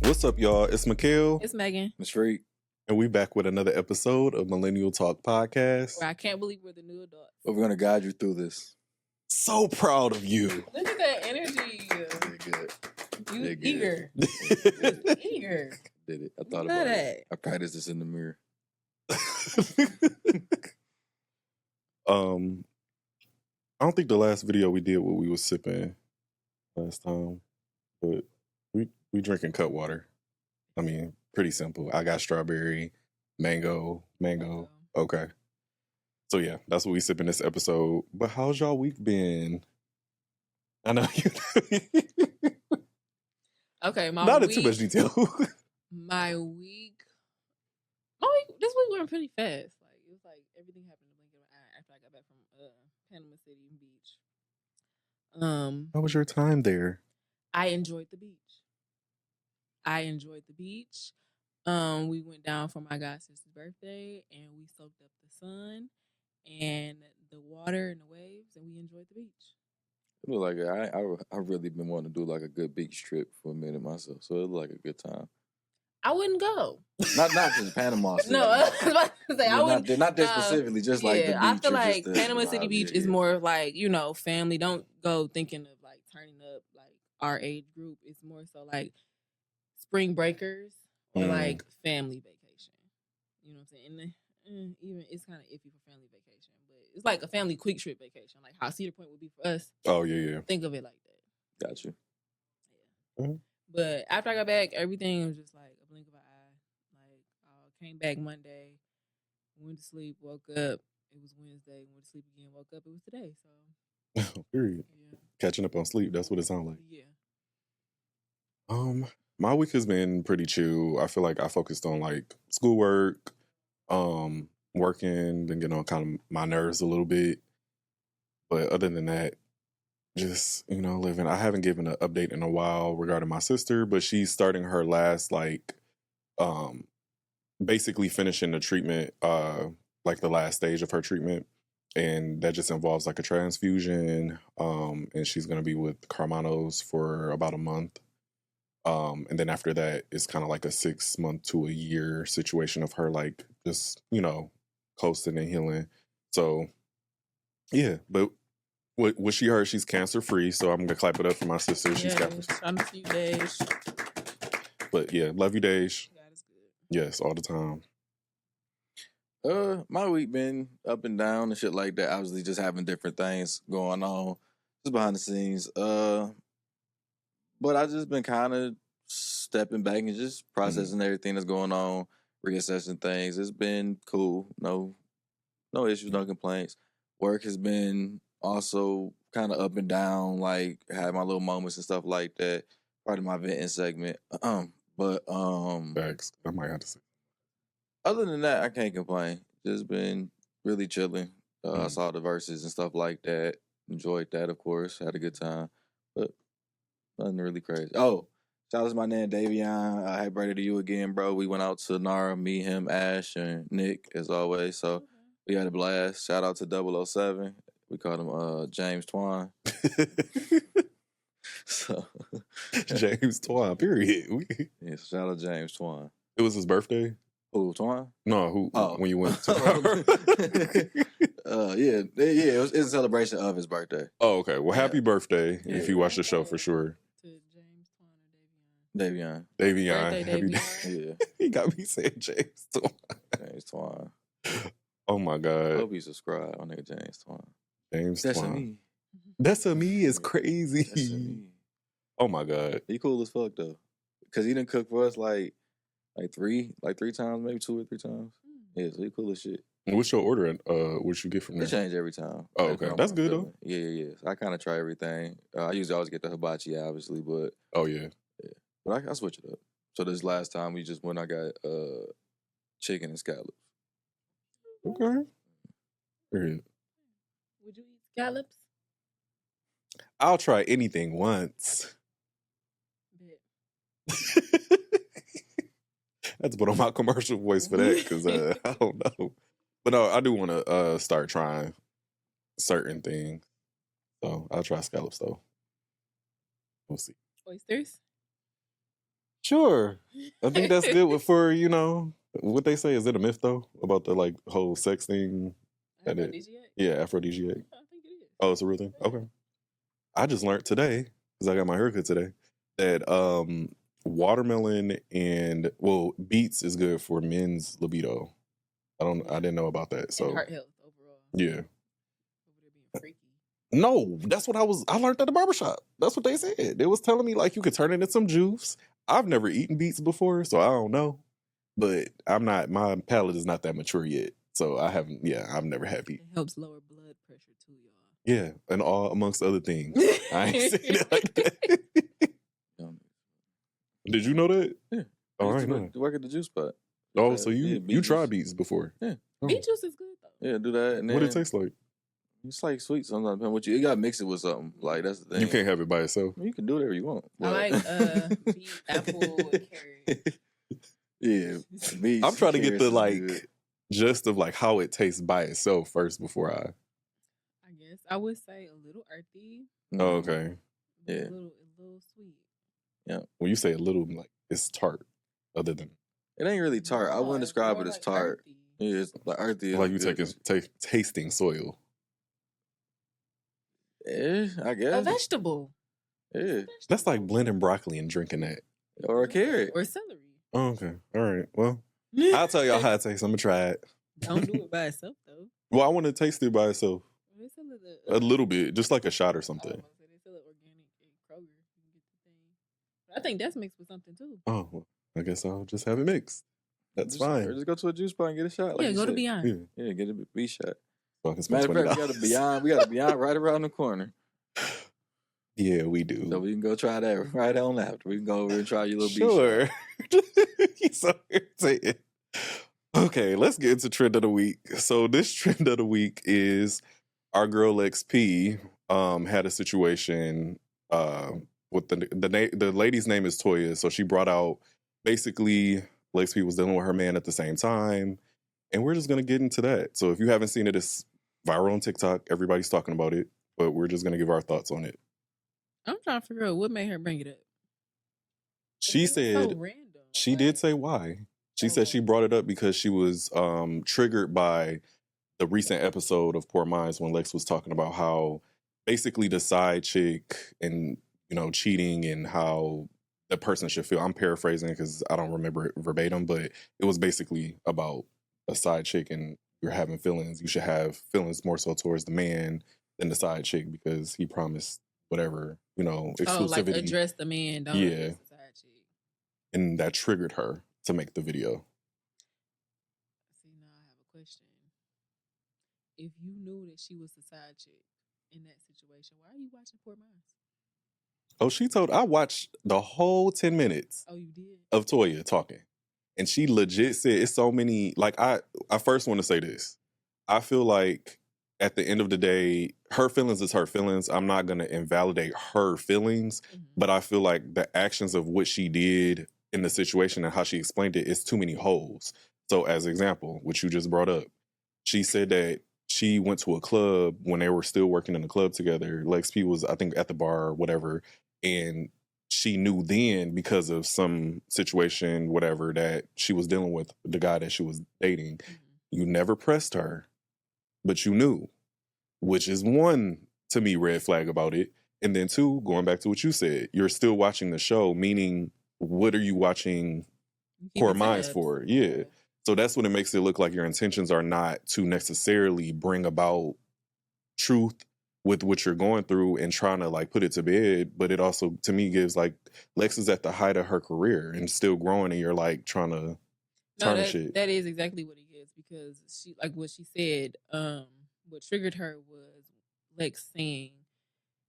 What's up, y'all? It's Mikhail. It's Megan. It's Freq. And we back with another episode of Millennial Talk Podcast. Where I can't believe we're the new adults. But we're going to guide you through this. So proud of you. Look at that energy. Good. You eager. Eager. Did it. I thought about it. I practiced this in the mirror. I don't think the last video we did what we was sipping last time, but we drinking cut water. I mean, pretty simple. I got strawberry, mango. Okay. So yeah, that's what we sipping this episode. But how's y'all week been? I know you. Okay, not in too much detail. my week. This week went pretty fast. Like it was like everything happened in the blink of an eye after I got back from Panama City Beach. How was your time there? I enjoyed the beach. We went down for my god sister's birthday, and we soaked up the sun and the water and the waves, and we enjoyed the beach. It looked like I really been wanting to do like a good beach trip for a minute myself, so it looked like a good time. I wouldn't go. Not just Panama City. No, I was about to say I wouldn't. Not that specifically, just like the beach. I feel like Panama City Beach is more of like, family. Don't go thinking of like turning up like our age group. It's more so like spring breakers or like family vacation. You know what I'm saying? And even it's kind of iffy for family vacation, but it's like a family quick trip vacation, like how Cedar Point would be for us. Oh yeah. Think of it like that. Got you. Yeah. Mm-hmm. But after I got back, everything was just like a blink of an eye. Like I came back Monday, went to sleep, woke up. It was Wednesday. Went to sleep again, woke up. It was today. So period. Yeah. Catching up on sleep. That's what it sounds like. Yeah. My week has been pretty chill. I feel like I focused on like schoolwork, working, then getting on kind of my nerves a little bit. But other than that, just, living. I haven't given an update in a while regarding my sister, but she's starting her last, basically finishing the treatment, like the last stage of her treatment. And that just involves like a transfusion. And she's going to be with Carmanos for about a month. And then after that, it's kind of like a 6 month to a year situation of her, like, just, coasting and healing. So, yeah, but what she heard, she's cancer free. So I'm going to clap it up for my sister. She's cancer free. I'm a few days. But yeah, love you, Dej. God is good. Yes, all the time. My week been up and down and shit like that. Obviously, just having different things going on, just behind the scenes. But I just been kind of stepping back and just processing everything that's going on, reassessing things. It's been cool. No issues, no complaints. Work has been also kind of up and down, like had my little moments and stuff like that. Part of my venting segment. Facts. I might have to say. Other than that, I can't complain. Just been really chilling. I saw the verses and stuff like that. Enjoyed that, of course. Had a good time. But nothing really crazy. Oh, shout out to my man Davion. Happy birthday to you again, bro. We went out to Nara, me, him, Ash, and Nick, as always. So we had a blast. Shout out to 007. We called him James Twine. So James Twine, period. Yeah, shout out James Twine. It was his birthday? Who, Twine? No, who? Oh. When you went to it's a celebration of his birthday. Oh, okay. Well, happy birthday if you watch the show for sure. To James Twine or Davion. Davion. Birthday, Happy Yeah. He got me saying James Twine. James Twine. Oh my I God. hope you subscribe. My nigga James Twine. James That's Twine. me. That's a me is crazy. That's me. Oh my God. He cool as fuck though. Cause he done cook for us like three times, maybe 2 or 3 times. Yeah, so he cool as shit. What's your order? What you get from there? It change every time. Oh, okay. That's good though. Yeah. So I kind of try everything. I usually always get the hibachi, obviously, but Oh yeah. But I switch it up. So this last time we just went, I got chicken and scallops. Okay. Period. Would you eat scallops? I'll try anything once. I had to put on my commercial voice for that because I don't know. But no, I do want to start trying certain things. So I'll try scallops though. We'll see. Oysters? Sure. I think that's good for, you know, what they say. Is it a myth, though, about the, like, whole sex thing? Aphrodisiac? Yeah, aphrodisiac. I think it is. Oh, it's a real thing? Okay. I just learned today, because I got my haircut today, that watermelon and, well, beets is good for men's libido. I didn't know about that. So and heart health overall. Yeah. Over there being freaky. No, that's what I learned at the barbershop. That's what they said. They was telling me, like, you could turn it into some juice. I've never eaten beets before, so I don't know. But my palate is not that mature yet. So I've never had beets. It helps lower blood pressure too, y'all. Yeah, and all amongst other things. I ain't seen it like that. Did you know that? Yeah. Oh, I used know. to work at the juice spot. Oh, so you tried beets before? Yeah. Oh. Beet juice is good though. Yeah, do that. And then What it taste like? it's like sweet sometimes. Depending what you got to mix it with something. Like that's the thing. You can't have it by itself. You can do whatever you want. I like beet, apple, and carrot. Yeah, beets, I'm trying to get the good. gist of like how it tastes by itself first before I guess I would say a little earthy. Oh, okay. Yeah. A little sweet. Yeah. When you say a little, like it's tart. Other than it ain't really tart. I wouldn't describe it as like tart. earthy. Yeah, it's like earthy. like you tasting soil. Yeah, I A guess. vegetable. Yeah. That's like blending broccoli and drinking that. Or a carrot. Or celery. Oh, okay. All right. Well, I'll tell y'all how it tastes. I'm gonna try it. Don't do it by itself though. Well, I want to taste it by itself. It's a little bit, just like a shot or something. They sell it organic at Kroger. You can get the thing. I think that's mixed with something too. Oh, well, I guess I'll just have it mixed. That's fine. Or just go to a juice bar and get a shot. Like go to Beyond. Yeah, get a B shot. So I can spend Matter of fact, we got a Beyond right around the corner. Yeah, we do. So we can go try that right on after. We can go over and try your little sure. He's so irritated. Okay, let's get into trend of the week. So this trend of the week is our girl XP had a situation with the lady's name is Toya. So she brought out basically XP was dealing with her man at the same time. And we're just gonna get into that. So if you haven't seen it, it's viral on TikTok. Everybody's talking about it, but we're just gonna give our thoughts on it. I'm trying to figure out what made her bring it up. She said so random. She did say why. She said she brought it up because she was triggered by the recent episode of Poor Minds when Lex was talking about how basically the side chick and, you know, cheating and how the person should feel. I'm paraphrasing because I don't remember it verbatim, but it was basically about a side chick and you're having feelings. You should have feelings more so towards the man than the side chick because he promised whatever, you know, exclusivity. Oh, like address the man, don't address the side chick. And that triggered her to make the video. See, now I have a question. If you knew that she was the side chick in that situation, why are you watching Poor Minds? Oh, I watched the whole 10 minutes you did? Of Toya talking. And she legit said it's so many, like I first want to say this. I feel like at the end of the day, her feelings is her feelings. I'm not going to invalidate her feelings, but I feel like the actions of what she did in the situation and how she explained it is too many holes. So as an example, which you just brought up, she said that she went to a club when they were still working in the club together. Lex P was, I think, at the bar or whatever. And she knew then because of some situation, whatever, that she was dealing with the guy that she was dating. You never pressed her, but you knew, which is one, to me, red flag about it. And then two, going back to what you said, you're still watching the show, meaning what are you watching Poor Minds for? Yeah. So that's what it makes it look like your intentions are not to necessarily bring about truth with what you're going through and trying to like put it to bed. But it also, to me, gives like Lex is at the height of her career and still growing and you're like trying to tarnish it. That is exactly what it is because she, like what she said, what triggered her was Lex saying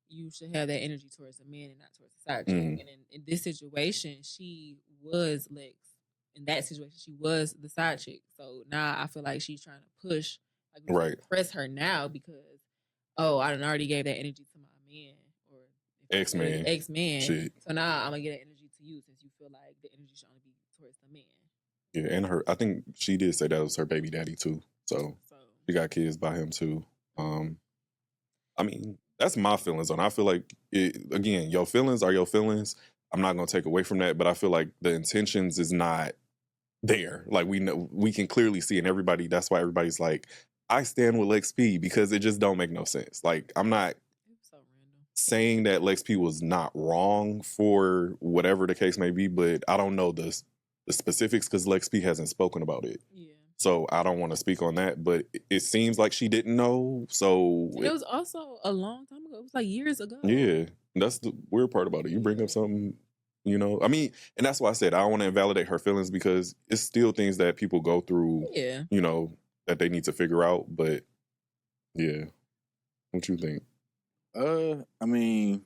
you should have that energy towards the man and not towards the side chick. And in this situation, she was Lex. In that situation, she was the side chick. So now I feel like she's trying to push, like, press her now because, I done already gave that energy to my man or ex-man. Shit. So now I'm gonna get that energy to you since you feel like the energy should only be towards the man. Yeah, and I think she did say that was her baby daddy too. So she got kids by him too. I mean, that's my feelings on it. I feel like, again, your feelings are your feelings. I'm not gonna take away from that, but I feel like the intentions is not there. Like we know, we can clearly see, and everybody. That's why everybody's like, I stand with Lex P because it just don't make no sense. Like I'm not So random. saying that Lex P was not wrong for whatever the case may be, but I don't know the specifics because Lex P hasn't spoken about it. Yeah. So I don't want to speak on that, but it seems like she didn't know. So it was also a long time ago. It was like years ago. Yeah, that's the weird part about it. You bring up something, you know. I mean, and that's why I said I don't want to invalidate her feelings because it's still things that people go through. Yeah. You know that they need to figure out. But yeah, what you think? I mean,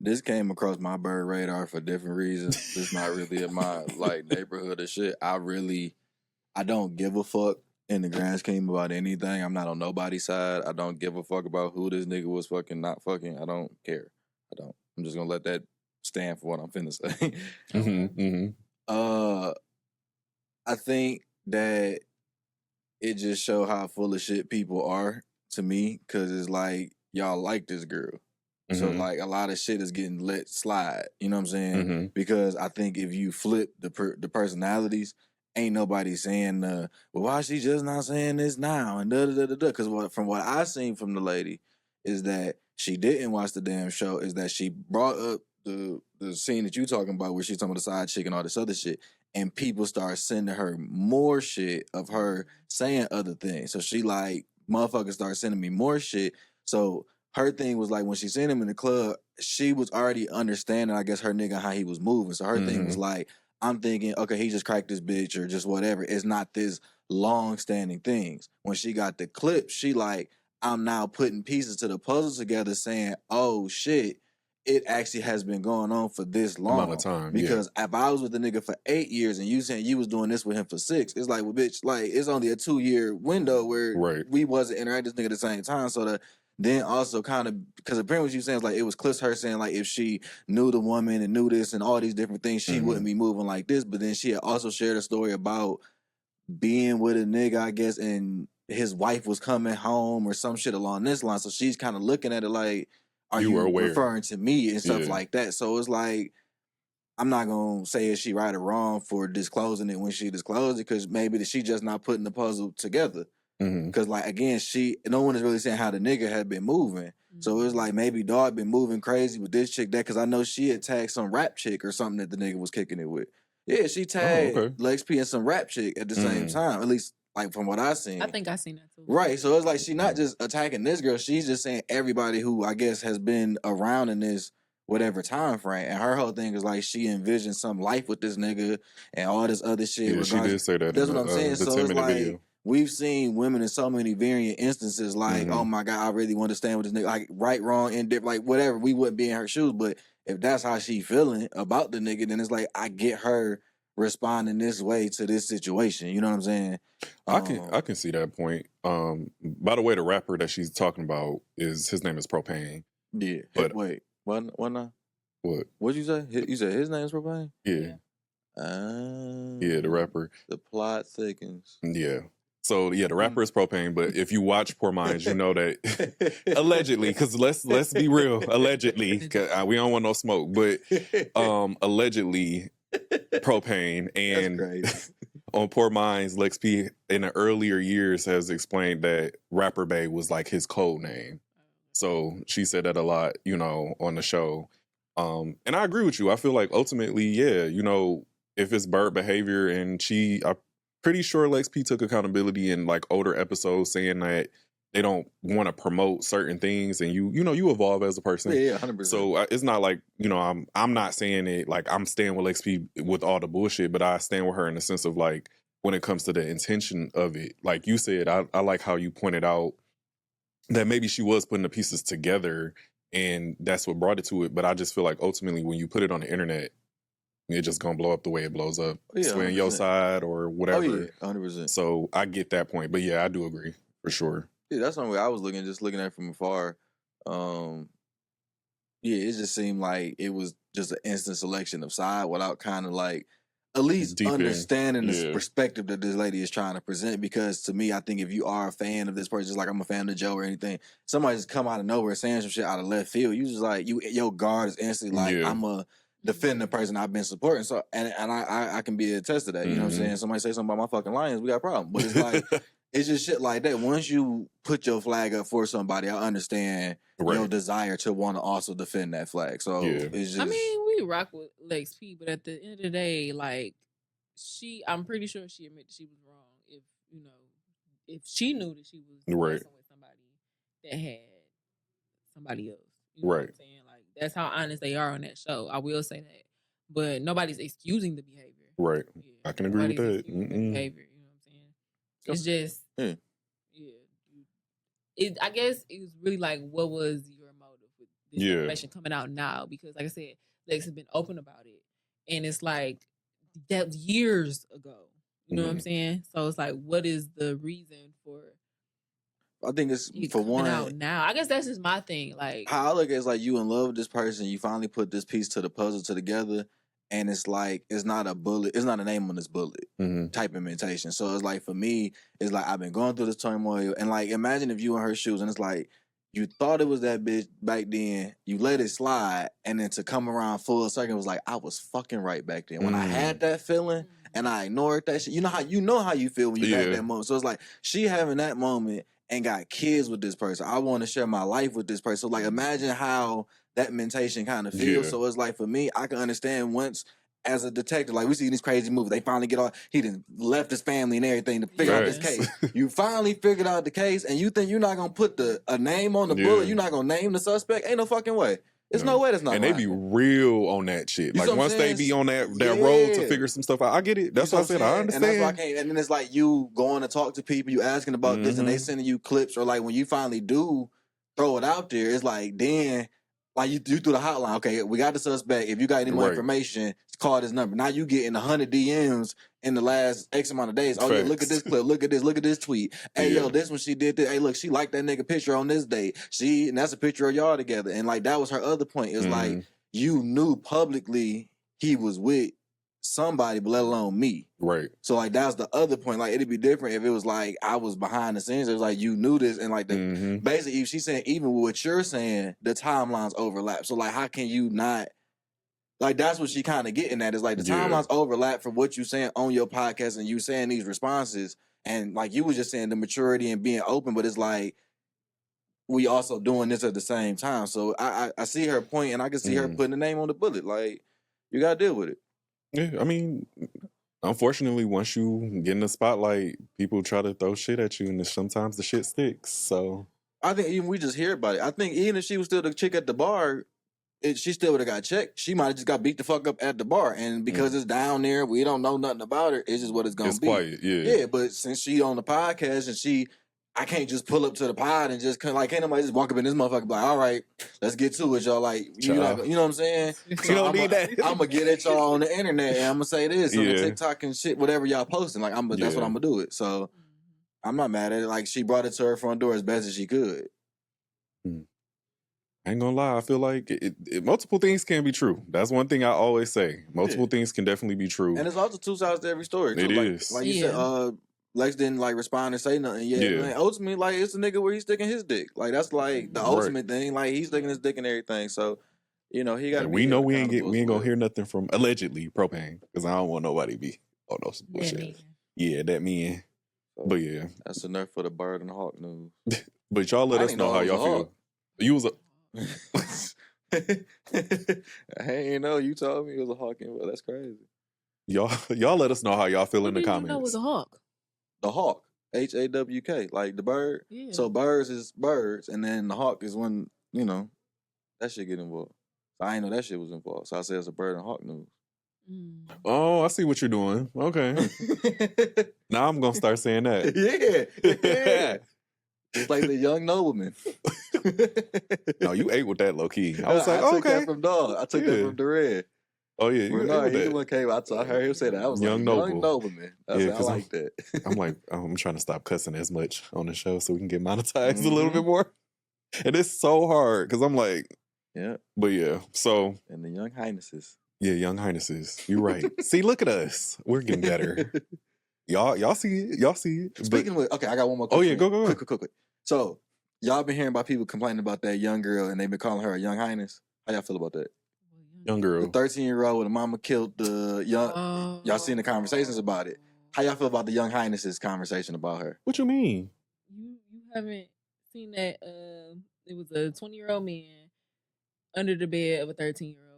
this came across my bird radar for different reasons. It's not really in my like neighborhood or shit. I don't give a fuck in the grand scheme about anything. I'm not on nobody's side. I don't give a fuck about who this nigga was fucking, not fucking. I don't care. I don't. I'm just gonna let that stand for what I'm finna say. I think that it just show how full of shit people are to me, because it's like y'all like this girl. So like a lot of shit is getting let slide. You know what I'm saying? Because I think if you flip the personalities, ain't nobody saying, well, why she just not saying this now? And da-da-da-da-da. Because from what I seen from the lady is that she didn't watch the damn show, is that she brought up the scene that you talking about where she's talking about the side chick and all this other shit. And people start sending her more shit of her saying other things. So she like, motherfuckers start sending me more shit. So her thing was like, when she seen him in the club, she was already understanding, I guess, her nigga, how he was moving. So her thing was like, I'm thinking, okay, he just cracked this bitch or just whatever. It's not this long-standing things. When she got the clip, she like, I'm now putting pieces to the puzzle together saying, oh, shit, it actually has been going on for this long. Amount of time, because if I was with the nigga for 8 years and you saying you was doing this with him for 6, it's like, well, bitch, like, it's only a 2-year window where we wasn't interacting with this nigga at the same time. So then also kind of, because apparently what you saying is like, it was Cliff her saying like, if she knew the woman and knew this and all these different things, she wouldn't be moving like this. But then she had also shared a story about being with a nigga, I guess, and his wife was coming home or some shit along this line. So she's kind of looking at it like, are you referring to me and stuff like that? So it's like, I'm not going to say is she right or wrong for disclosing it when she disclosed it, because maybe she just not putting the puzzle together. Because, like, again, no one is really saying how the nigga had been moving. So it was like maybe dog been moving crazy with this chick, that, because I know she had tagged some rap chick or something that the nigga was kicking it with. Yeah, she tagged Lex P and some rap chick at the same time, at least like from what I seen. I think I seen that too. Right, so it's like she not just attacking this girl, she's just saying everybody who I guess has been around in this whatever time frame. And her whole thing is like she envisioned some life with this nigga and all this other shit. Yeah, she did say that. That's what I'm saying. The So it's like video. We've seen women in so many varying instances like, oh my God, I really want to stand with this nigga. Like right, wrong, indifferent, like whatever. We wouldn't be in her shoes. But if that's how she feeling about the nigga, then it's like I get her responding this way to this situation. You know what I'm saying? I can see that point. By the way, the rapper that she's talking about his name is Propane. Yeah. But wait, what now? What? What'd you say? You said his name is Propane? Yeah. Yeah, the rapper. The plot thickens. Yeah. So yeah, the rapper is Propane, but if you watch Poor Minds, you know that allegedly, because let's be real, allegedly, 'cause we don't want no smoke, but allegedly Propane, and on Poor Minds, Lex P in the earlier years has explained that Rapper Bae was like his code name. So she said that a lot, you know, on the show. And I agree with you. I feel like ultimately, yeah, you know, if it's bird behavior, and I'm pretty sure Lex P took accountability in like older episodes saying that they don't want to promote certain things, and you evolve as a person. Yeah, 100%. So it's not like, you know, I'm not saying it like I'm staying with Lex P with all the bullshit, but I stand with her in the sense of like when it comes to the intention of it. Like you said, I like how you pointed out that maybe she was putting the pieces together and that's what brought it to it. But I just feel like ultimately when you put it on the internet, it's just gonna blow up the way it blows up. Yeah, swaying your side or whatever. Oh yeah, 100%. So I get that point. But yeah, I do agree for sure. Yeah, that's the way I was looking at it from afar. Yeah, it just seemed like it was just an instant selection of side without kind of like at least understanding the perspective that this lady is trying to present. Because to me, I think if you are a fan of this person, just like I'm a fan of Joe or anything, somebody just come out of nowhere saying some shit out of left field, you just like your guard is instantly like, I'm a defending the person I've been supporting. So and I can be attest to that. You know what I'm saying? Somebody say something about my fucking Lions, we got a problem. But it's like it's just shit like that. Once you put your flag up for somebody, I understand your desire to want to also defend that flag. So it's just, I mean, we rock with Lex P, but at the end of the day, like I'm pretty sure she admitted she was wrong. If she knew that she was messing with somebody that had somebody else, you know what I'm saying? Like that's how honest they are on that show. I will say that, but nobody's excusing the behavior. Right, I can agree with that. Behavior, you know what I'm saying? It's just, I guess it was really like, what was your motive with this information coming out now? Because, like I said, Lex has been open about it, and it's like that was years ago. You know what I'm saying? So it's like, what is the reason for? I think it's for one out now. I guess that's just my thing. Like how I look at it is like you in love with this person, you finally put this piece to the puzzle together, and it's like it's not a bullet, it's not a name on this bullet type imitation. So it's like for me, it's like I've been going through this turmoil, and like imagine if you in her shoes, and it's like you thought it was that bitch back then, you let it slide, and then to come around full circle, it was like I was fucking right back then. When I had that feeling and I ignored that shit, you know how you feel when you had that moment. So it's like she having that moment and got kids with this person. I want to share my life with this person. So like imagine how that mentation kind of feels. So it's like for me, I can understand once as a detective, like we see these crazy movies, they finally get off, he done left his family and everything to figure out this case. You finally figured out the case and you think you're not gonna put a name on the bullet, you're not gonna name the suspect? Ain't no fucking way. There's no way that's not. And they be real on that shit. Like once they be on that road to figure some stuff out, I get it. That's what I said. I understand. And that's why I can't. And then it's like you going to talk to people, you asking about this, and they sending you clips, or like when you finally do throw it out there, it's like then. Like you through the hotline, okay, we got the suspect. If you got any more information, call this number. Now you getting 100 DMs in the last X amount of days. Oh yeah, look at this clip, look at this tweet. Hey yo, this one she did this. Hey look, she liked that nigga picture on this day. And that's a picture of y'all together. And like that was her other point. It's like you knew publicly he was with somebody, but let alone me. Right. So like that's the other point. Like it'd be different if it was like I was behind the scenes. It was like you knew this, and like the basically if she's saying even with what you're saying, the timelines overlap. So like how can you not? Like that's what she kind of getting at. Is like the timelines overlap from what you saying on your podcast and you saying these responses, and like you was just saying the maturity and being open, but it's like we also doing this at the same time. So I see her point, and I can see her putting the name on the bullet. Like you gotta deal with it. Yeah, I mean, unfortunately, once you get in the spotlight, people try to throw shit at you, and sometimes the shit sticks. So I think even we just hear about it. I think even if she was still the chick at the bar, she still would have got checked. She might have just got beat the fuck up at the bar, and because it's down there, we don't know nothing about her. It's just what it's gonna be. Quiet, yeah. But since she on the podcast and I can't just pull up to the pod and just can't nobody just walk up in this motherfucker and be like, all right, let's get to it, y'all. Like, you know what I'm saying? You don't need that. I'm gonna get at y'all on the internet and I'm gonna say this on the TikTok and shit, whatever y'all posting. Like, that's what I'm gonna do it. So I'm not mad at it. Like, she brought it to her front door as best as she could. I ain't gonna lie. I feel like multiple things can be true. That's one thing I always say. Multiple things can definitely be true. And there's also two sides to every story. It is. Like you said, Lex didn't like respond and say nothing. Man, ultimately, like it's a nigga where he's sticking his dick. Like that's like the ultimate thing. Like he's sticking his dick in everything. So he got. We know we ain't gonna hear nothing from allegedly propane because I don't want nobody to be on those bullshit. That man. So, but yeah, that's enough for the bird and hawk news. But y'all let us know how y'all feel. You was I ain't know. You told me it was a hawk. Well, that's crazy. Y'all let us know how y'all feel in the comments. Know it was a hawk. The hawk, HAWK, like the bird. Yeah. So birds is birds, and then the hawk is when that shit get involved. So I ain't know that shit was involved. So I said it's a bird and hawk news. Oh, I see what you're doing. Okay. Now I'm gonna start saying that. Yeah. It's like the young nobleman. No, you ate with that low key. I was like, I took that from Dog. I took that from the Red. Oh yeah, he the one came. I heard him say that. I was young nobleman. I like that. I'm like, I'm trying to stop cussing as much on the show so we can get monetized a little bit more. And it's so hard because I'm like, But yeah, so and the young highnesses. Yeah, young highnesses. You're right. See, look at us. We're getting better. Y'all see it. Y'all see it. Speaking of, okay, I got one more. Go. Quick. So y'all been hearing about people complaining about that young girl, and they've been calling her a young highness. How y'all feel about that? Young girl. The 13-year-old with the mama killed the young. Y'all seen the conversations about it. How y'all feel about the Young Highness's conversation about her? What you mean? You haven't seen that? It was a 20-year-old man under the bed of a 13-year-old.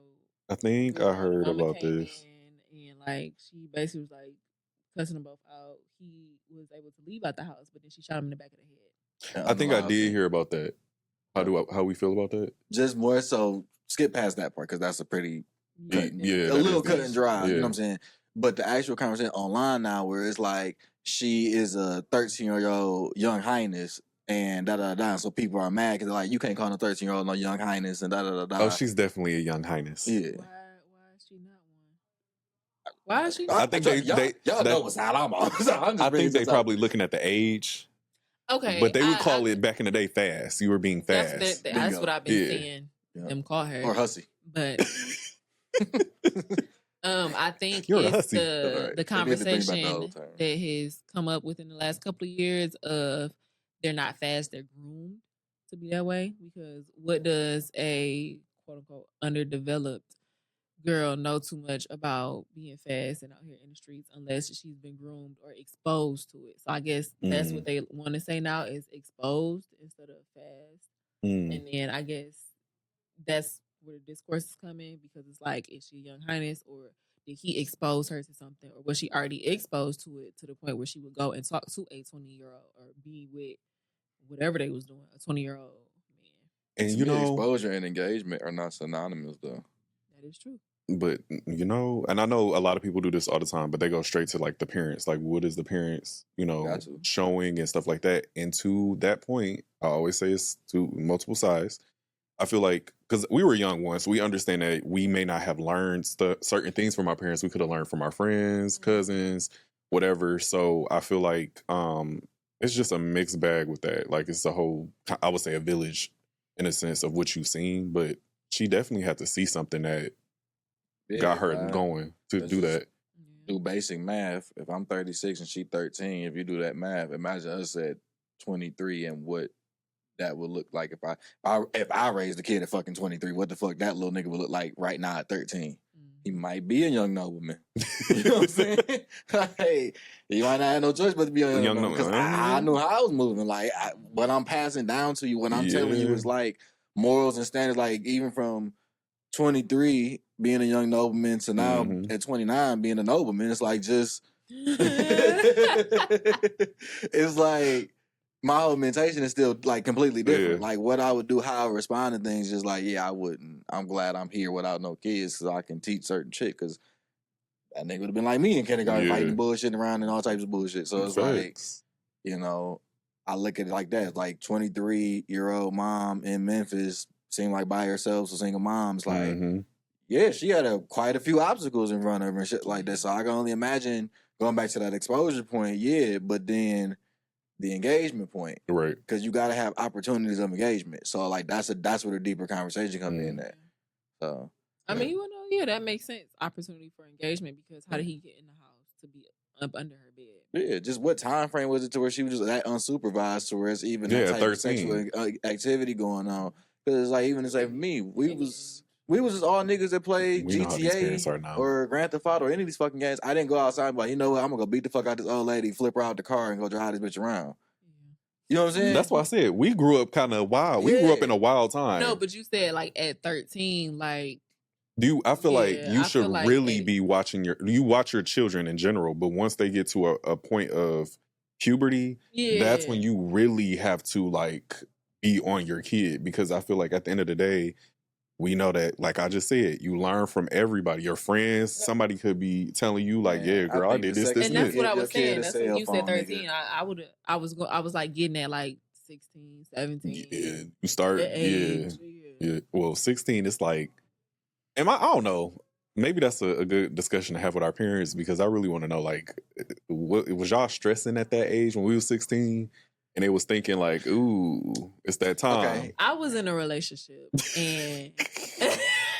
I think I heard about this. And like she basically was like cussing them both out. He was able to leave out the house, but then she shot him in the back of the head. I think I did hear about that. How we feel about that? Just more so skip past that part because that's a pretty a little cut and dry. You know what I'm saying? But the actual conversation online now, where it's like she is a 13-year-old Young Highness and da da da. So people are mad because they're like, you can't call a 13-year-old no Young Highness and da da da da. Oh, she's definitely a Young Highness. Yeah. Why is she not one? Why is she? I think y'all know what side I'm on. I think they probably looking at the age. Okay, but they would call it back in the day fast. You were being fast. That's what I've been saying. Them call her or hussy, but I think You're it's the conversation that has come up within the last couple of years of they're not fast, they're groomed to be that way. Because what does a quote unquote underdeveloped girl know too much about being fast and out here in the streets unless she's been groomed or exposed to it? So I guess that's what they want to say now is exposed instead of fast. And then I guess that's where the discourse is coming because it's like, is she a Young Highness or did he expose her to something or was she already exposed to it to the point where she would go and talk to a 20-year-old or be with whatever they was doing, a 20-year-old man. And exposure and engagement are not synonymous though. That is true. But, and I know a lot of people do this all the time, but they go straight to like the parents. Like, what is the parents, showing and stuff like that? And to that point, I always say it's to multiple sides. I feel like, because we were young once, we understand that we may not have learned certain things from our parents. We could have learned from our friends, cousins, whatever. So I feel like it's just a mixed bag with that. Like, it's a whole, I would say a village in a sense of what you've seen. But she definitely had to see something that got her going to do that. Do basic math. If I'm 36 and she 13, if you do that math, imagine us at 23 and what that would look like if I raised a kid at fucking 23. What the fuck that little nigga would look like right now at 13? He might be a young nobleman. You know what I'm saying? Hey, you might not have no choice but to be a young nobleman. Because I knew how I was moving. Like, what I'm passing down to you, what I'm telling you is like morals and standards, like even from 23 being a young nobleman to now at 29 being a nobleman, it's like just it's like my whole mentation is still like completely different. Like what I would do, how I would respond to things, just like, I wouldn't. I'm glad I'm here without no kids so I can teach certain shit because that nigga would have been like me in kindergarten fighting bullshit around and all types of bullshit. So it's like, I look at it like that. Like 23-year-old mom in Memphis seemed like by herself, so single mom's like, she had quite a few obstacles in front of her and shit like that. So I can only imagine going back to that exposure point, but then the engagement point, right? Because you got to have opportunities of engagement. So like that's where the deeper conversation comes in at. So I mean, that makes sense. Opportunity for engagement because how did he get in the house to be up under her bed? Yeah, just what time frame was it to where she was just that unsupervised to where it's even that type of sexual activity going on? Because like even to say for me, we was just all niggas that played GTA or Grand Theft Auto or any of these fucking games. I didn't go outside and be like, you know what, I'm gonna go beat the fuck out this old lady, flip her out the car, and go drive this bitch around. You know what I'm saying? That's why I said we grew up kind of wild. We grew up in a wild time. No, but you said like at 13, like. I feel like you should really be watching you watch your children in general, but once they get to a point of puberty, that's when you really have to like be on your kid, because I feel like at the end of the day, we know that, like I just said, you learn from everybody. Your friends, somebody could be telling you, like, girl, I did this, and that's what I was saying. That's when you said 13. I was like getting at like 16, 17. Yeah, you start, Well, 16, it's like, I don't know. Maybe that's a good discussion to have with our parents, because I really want to know, like, what was y'all stressing at that age when we was 16? And they was thinking like, ooh, it's that time. Okay. I was in a relationship and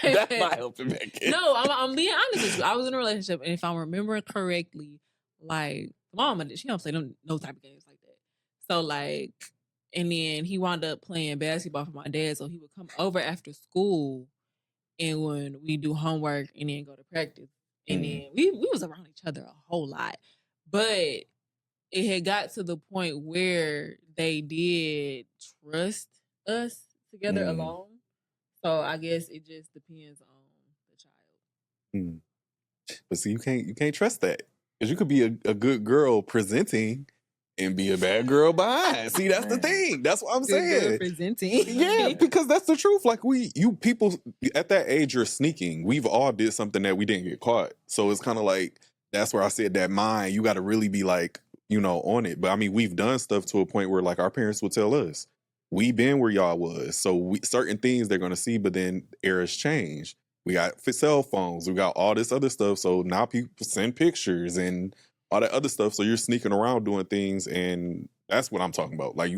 that might help him back in. No, I'm being honest with you. I was in a relationship, and if I'm remembering correctly, like mama, she don't play no type of games like that. So like, and then he wound up playing basketball for my dad, so he would come over after school and when we do homework and then go to practice. And then we was around each other a whole lot. But it had got to the point where they did trust us together alone. So I guess it just depends on the child. But see, you can't trust that. Because you could be a good girl presenting and be a bad girl behind. See, that's the thing. That's what I'm saying. Presenting. Yeah, because that's the truth. Like you people at that age, you're sneaking. We've all did something that we didn't get caught. So it's kind of like, that's where I said that mind, you got to really be like, on it. But I mean, we've done stuff to a point where like our parents would tell us, we been where y'all was. So certain things they're going to see, but then eras change. We got cell phones. We got all this other stuff. So now people send pictures and all that other stuff. So you're sneaking around doing things. And that's what I'm talking about. Like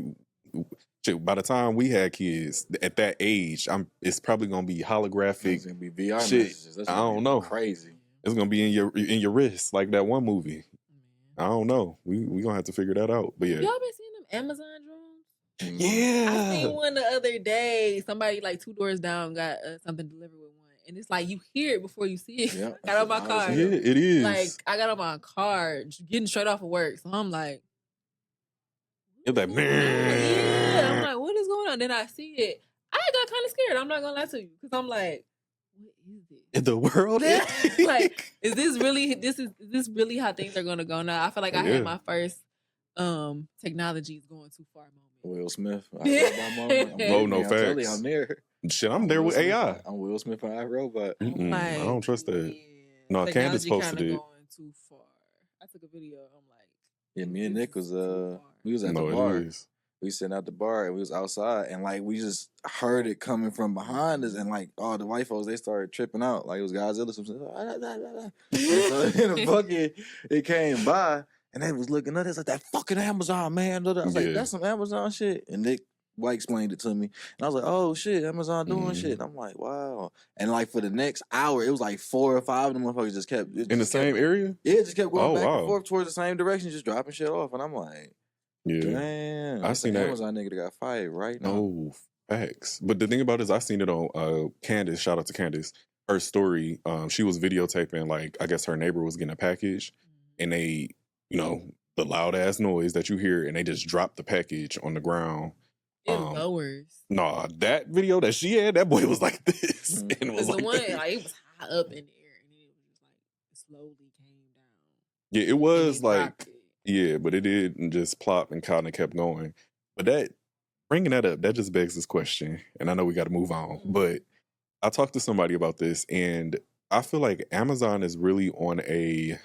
by the time we had kids at that age, it's probably going to be holographic. It's going to be VR shit. messages. That's I don't know. Crazy. It's going to be in your wrist, like that one movie. I don't know. We going to have to figure that out. But yeah. Y'all been seeing them Amazon drones? Yeah. I seen one the other day. Somebody like 2 doors down got something delivered with one. And it's like you hear it before you see it. Yeah, I got on my car. Yeah, it is. Like I got on my car getting straight off of work. So I'm like, you're like, man. Yeah. I'm like, what is going on? Then I see it. I got kind of scared. I'm not gonna lie to you. Because I'm like, what is it? The world is like, is this really really how things are gonna go now? I feel like I had my first technology is going too far moment. Will Smith. No facts. I'm there. Shit, I'm there with AI. I'm Will Smith and iRobot. Like, I don't trust that. Yeah, no, Candace posted it. Going too far. I took a video. I'm like, yeah, me and Nick was we was at the bar. We sitting at the bar and we was outside and like we just heard it coming from behind us and like all the white folks, they started tripping out like it was Godzilla. Something. So in the bucket it came by and they was looking at us like that fucking Amazon, man. I was like, that's some Amazon shit. And Nick White explained it to me. And I was like, oh shit, Amazon doing shit. And I'm like, wow. And like for the next hour, it was like 4 or 5 of them motherfuckers just kept in the same area? Yeah, it just kept going back and forth towards the same direction, just dropping shit off. And I'm like, damn. I seen that Amazon nigga that got fired right now. Oh, facts. But the thing about it is I seen it on Candace, shout out to Candace, her story. She was videotaping, like, I guess her neighbor was getting a package and they, the loud ass noise that you hear and they just dropped the package on the ground. It lowers. Nah, that video that she had, that boy was like this. And it was the like one, like, it was high up in the air and then it was just like it slowly came down. Yeah, it was like, yeah, but it didn't just plop and kind of kept going. But that, bringing that up, that just begs this question. And I know we got to move on. But I talked to somebody about this and I feel like Amazon is really on a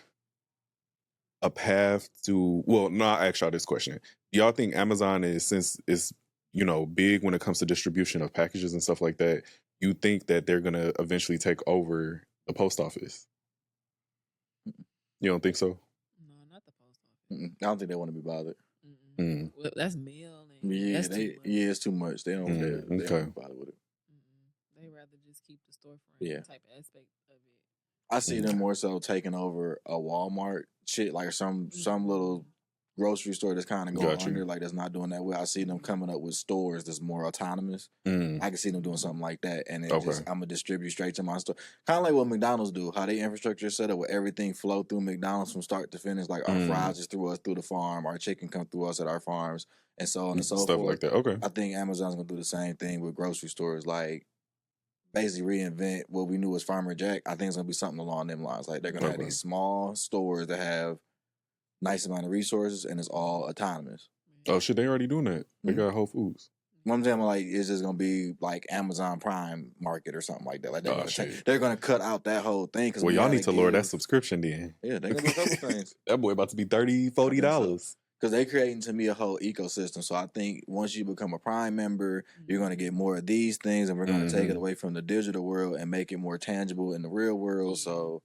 path to, well, no, I'll ask y'all this question. Do y'all think Amazon is, since it's, big when it comes to distribution of packages and stuff like that, you think that they're going to eventually take over the post office? You don't think so? No, not the post office. I don't think they want to be bothered. Well, that's mail. And yeah, it's too much. They don't, they don't want to bother with it. They rather just keep the storefront type aspect of it. I see them more so taking over a Walmart shit, like some little grocery store that's kind of going under, like that's not doing that well. I see them coming up with stores that's more autonomous. I can see them doing something like that, and I'm gonna distribute straight to my store, kind of like what McDonald's do. How they infrastructure is set up where everything flow through McDonald's from start to finish. Like our fries is through us through the farm, our chicken come through us at our farms, and so on and so stuff forth. Like that. Okay, I think Amazon's gonna do the same thing with grocery stores, like basically reinvent what we knew as Farmer Jack. I think it's gonna be something along them lines. Like they're gonna have these small stores that have nice amount of resources and it's all autonomous. Oh shit, they already doing that. They got Whole Foods. One time, like, it's just gonna be like Amazon Prime Market or something like that. Like they're gonna cut out that whole thing. Well, y'all need to lower that subscription then. Yeah, they're gonna do a couple things. That boy about to be $30-$40. Because they creating to me a whole ecosystem. So I think once you become a Prime member, you're gonna get more of these things, and we're gonna take it away from the digital world and make it more tangible in the real world. So.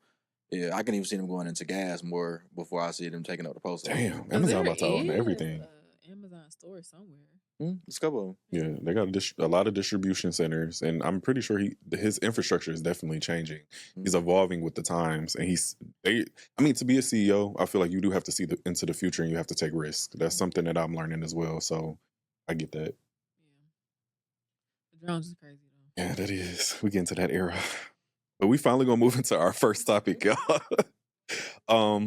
Yeah, I can even see them going into gas more before I see them taking up the post office. Damn, Amazon about to own everything. Amazon store somewhere. Let's go. Yeah, they got a lot of distribution centers, and I'm pretty sure his infrastructure is definitely changing. He's evolving with the times, and to be a CEO, I feel like you do have to see into the future, and you have to take risks. That's something that I'm learning as well. So I get that. Yeah, the drones is crazy Yeah, that is. We get into that era. But we finally gonna move into our first topic, y'all.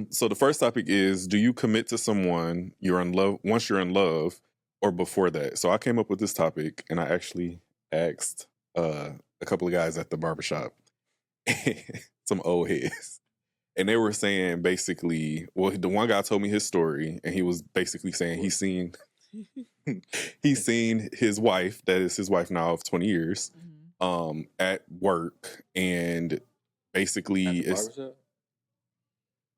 So the first topic is: do you commit to someone you're in love once you're in love, or before that? So I came up with this topic, and I actually asked a couple of guys at the barbershop, some old heads, and they were saying basically, well, the one guy told me his story, and he was basically saying he's seen his wife, that is his wife now of 20 years, at work, and basically it's.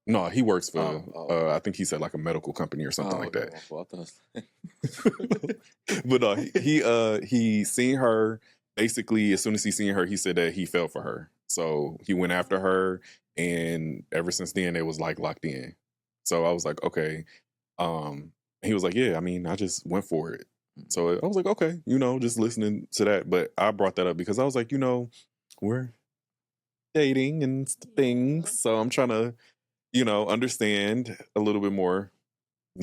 No, he works for, I think he said like a medical company or something like that. But he seen her, basically, as soon as he seen her, he said that he fell for her. So he went after her, and ever since then, it was like locked in. So I was like, okay. He was like, yeah, I mean, I just went for it. So I was like, okay, just listening to that. But I brought that up because I was like, we're dating and things. So I'm trying to, understand a little bit more.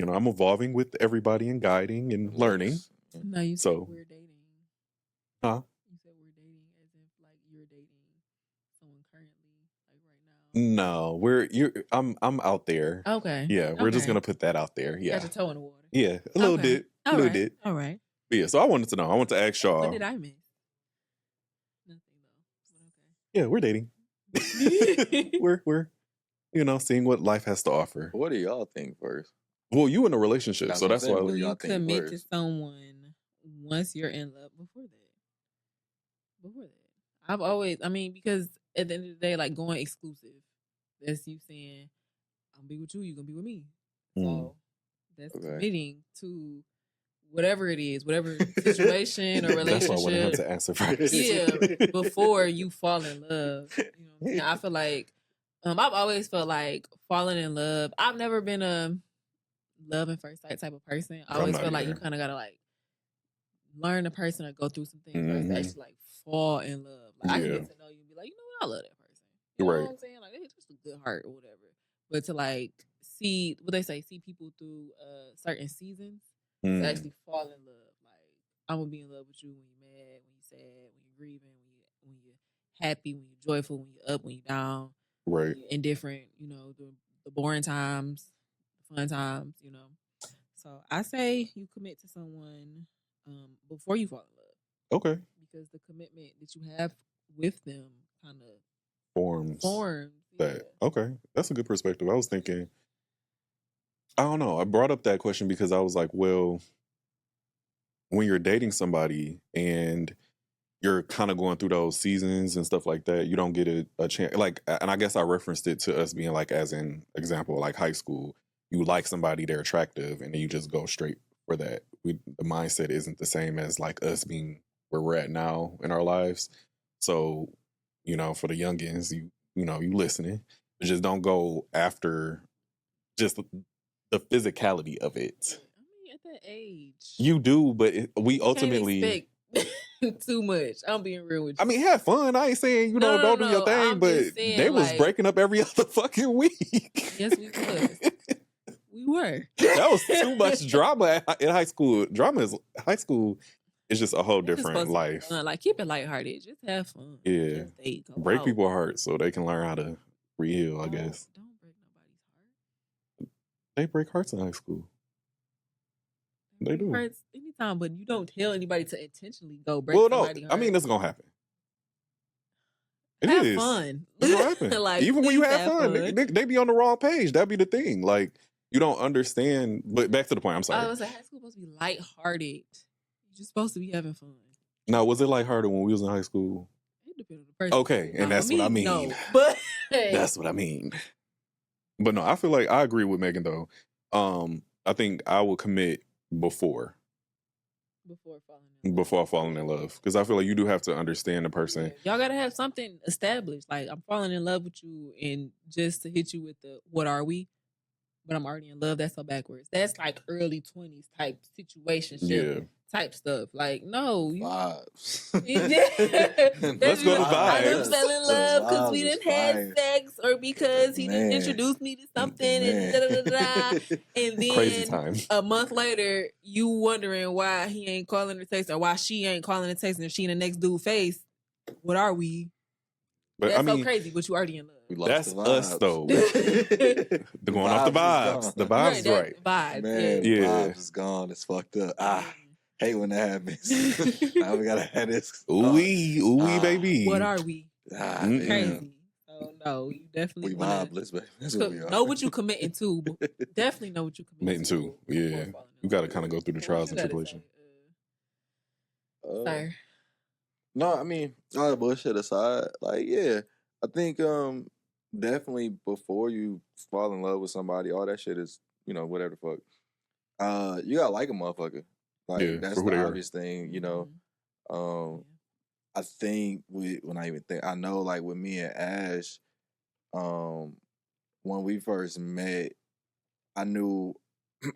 I'm evolving with everybody and guiding and learning. No, you said we're dating. Huh? You said we're dating as if like you're dating someone currently, like right now. No, I'm out there. Okay. Yeah, we're just gonna put that out there. Yeah. Got your toe in the water. Yeah, a little bit. All little right. bit. All right. But yeah, so I wanted to know. I want to ask y'all. What did I miss? Nothing though. Yeah, we're dating. we're seeing what life has to offer. What do y'all think first? Well, you in a relationship, so that's why. Do you commit to someone once you're in love? Before that, I've always, because at the end of the day, like going exclusive, that's you saying, I'm gonna be with you, you're gonna be with me. So that's committing to whatever it is, whatever situation or relationship. That's why I wanted him to answer first. Yeah, before you fall in love. I feel like I've always felt like falling in love. I've never been a love at first sight type of person. I always feel like you kind of gotta like learn the person or go through some things first to actually like fall in love. Like I can get to know you and be like, I love that person. You know what I'm saying? Like it's just a good heart or whatever. But to like see people through certain seasons, to actually fall in love. Like I'm gonna be in love with you when you're mad, when you're sad, when you're grieving, when you're happy, when you're joyful, when you're up, when you're down. Right. Indifferent, the boring times, the fun times, So I say you commit to someone before you fall in love. Okay. Because the commitment that you have with them kind of forms that. Yeah. Okay. That's a good perspective. I was thinking, I don't know. I brought up that question because I was like, well, when you're dating somebody and you're kind of going through those seasons and stuff like that, you don't get a chance. Like, and I guess I referenced it to us being like, as an example, like high school, you like somebody, they're attractive, and then you just go straight for that. The mindset isn't the same as like us being where we're at now in our lives. So, for the youngins, you listening, but just don't go after just the physicality of it. At that age, you do, but we ultimately. Too much. I'm being real with you. Have fun. I ain't saying, don't do your thing, but saying, they was breaking up every other fucking week. Yes, we was. We were. That was too much drama in high school. High school is just a whole different life. Like, keep it lighthearted. Just have fun. Yeah. Break people's hearts so they can learn how to re-heal, I guess. Don't break nobody's heart. They break hearts in high school. They do. Hurts anytime, but you don't tell anybody to intentionally go break somebody's heart. It's gonna happen. Have fun. It's gonna happen. Like, even when you have fun. They be on the wrong page. That'd be the thing. Like, you don't understand. But back to the point. I'm sorry. I was like, high school supposed to be lighthearted. You're just supposed to be having fun. Now, was it lighthearted when we was in high school? It depends on the person. Okay, and that's what I mean. No, but that's what I mean. But no, I feel like I agree with Megan though. I think I would commit before falling in love, because I feel like you do have to understand the person. Y'all gotta have something established. Like, I'm falling in love with you, and just to hit you with the what are we, but I'm already in love. That's so backwards. That's like early 20s type situationship type stuff. Like, no, vibes. Let's go to vibes. I done fell in love because we didn't have sex, or because he didn't introduce me to something, and and then crazy time. A month later, you wondering why he ain't calling her texting, or why she ain't calling her texting, if she in the next dude's face. what are we? But That's so crazy, but you already in love. That's us though. The going off the vibes. The vibes right. Vibes, man, yeah. vibes is gone. It's fucked up. Hate when that happens. Now we gotta have this. Ooh, baby. What are we? Crazy. Oh no, you definitely we vibeless, baby. That's what we are. Know what you committing to. Definitely know what you committing to. Yeah, you got to kind of go through the trials and tribulations. Sir. No, I mean, all that bullshit aside, like, yeah, I think definitely before you fall in love with somebody, all that shit is, whatever the fuck. You gotta like a motherfucker. Like, that's the obvious thing, I think I know, like, with me and Ash, when we first met, I knew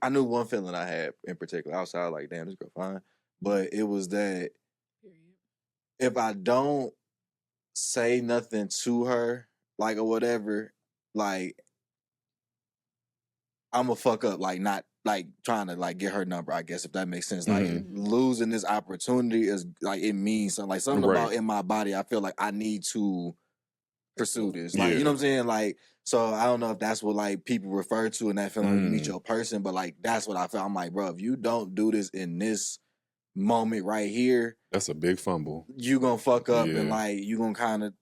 one feeling I had in particular. Outside, like, damn, this girl fine. But it was that if I don't say nothing to her, like, or whatever, like, I'm gonna fuck up, like, not, like, trying to, like, get her number, I guess, if that makes sense. Like, losing this opportunity is, like, it means something. Like, something about in my body, I feel like I need to pursue this. Like, you know what I'm saying? Like, so I don't know if that's what, like, people refer to in that feeling when you meet your person, but, like, that's what I felt. I'm like, bro, if you don't do this in this moment right here, that's a big fumble. You gonna fuck up and, like, you gonna kind of